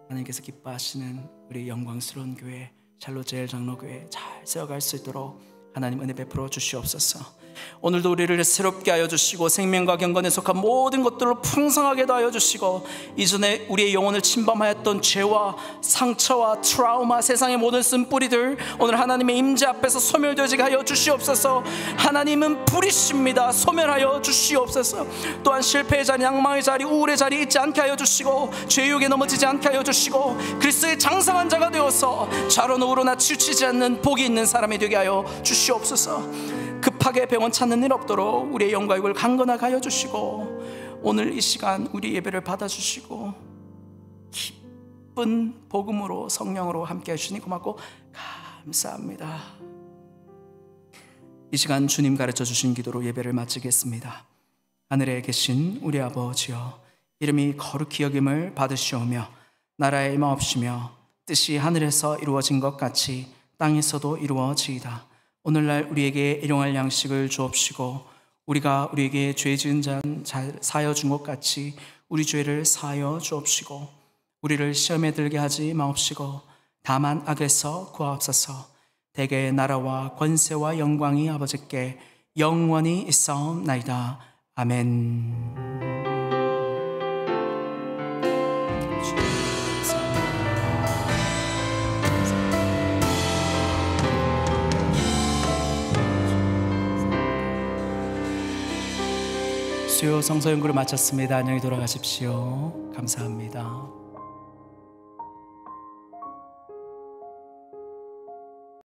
하나님께서 기뻐하시는 우리 영광스러운 교회 샬롯 제일장로교회 잘 세워갈 수 있도록 하나님 은혜 베풀어 주시옵소서. 오늘도 우리를 새롭게 하여 주시고, 생명과 경건에 속한 모든 것들로 풍성하게도 하여 주시고, 이전에 우리의 영혼을 침범하였던 죄와 상처와 트라우마, 세상의 모든 쓴뿌리들 오늘 하나님의 임재 앞에서 소멸되어지게 하여 주시옵소서. 하나님은 불이십니다. 소멸하여 주시옵소서. 또한 실패의 자리, 양망의 자리, 우울의 자리 있지 않게 하여 주시고, 죄욕에 넘어지지 않게 하여 주시고, 그리스도의 장성한 자가 되어서 좌로나 우로나 치우치지 않는 복이 있는 사람이 되게 하여 주시옵소서. 급하게 병원 찾는 일 없도록 우리의 영과 육을 강건하게 하여 주시고, 오늘 이 시간 우리 예배를 받아주시고 기쁜 복음으로 성령으로 함께 해주시니 고맙고 감사합니다. 이 시간 주님 가르쳐 주신 기도로 예배를 마치겠습니다. 하늘에 계신 우리 아버지여, 이름이 거룩히 여김을 받으시오며 나라의 임하옵시며 뜻이 하늘에서 이루어진 것 같이 땅에서도 이루어지이다. 오늘날 우리에게 일용할 양식을 주옵시고, 우리가 우리에게 죄 지은 자 사하여 준 것 같이 우리 죄를 사하여 주옵시고, 우리를 시험에 들게 하지 마옵시고 다만 악에서 구하옵소서. 대개의 나라와 권세와 영광이 아버지께 영원히 있사옵나이다. 아멘. 수요 성서 연구를 마쳤습니다. 안녕히 돌아가십시오. 감사합니다.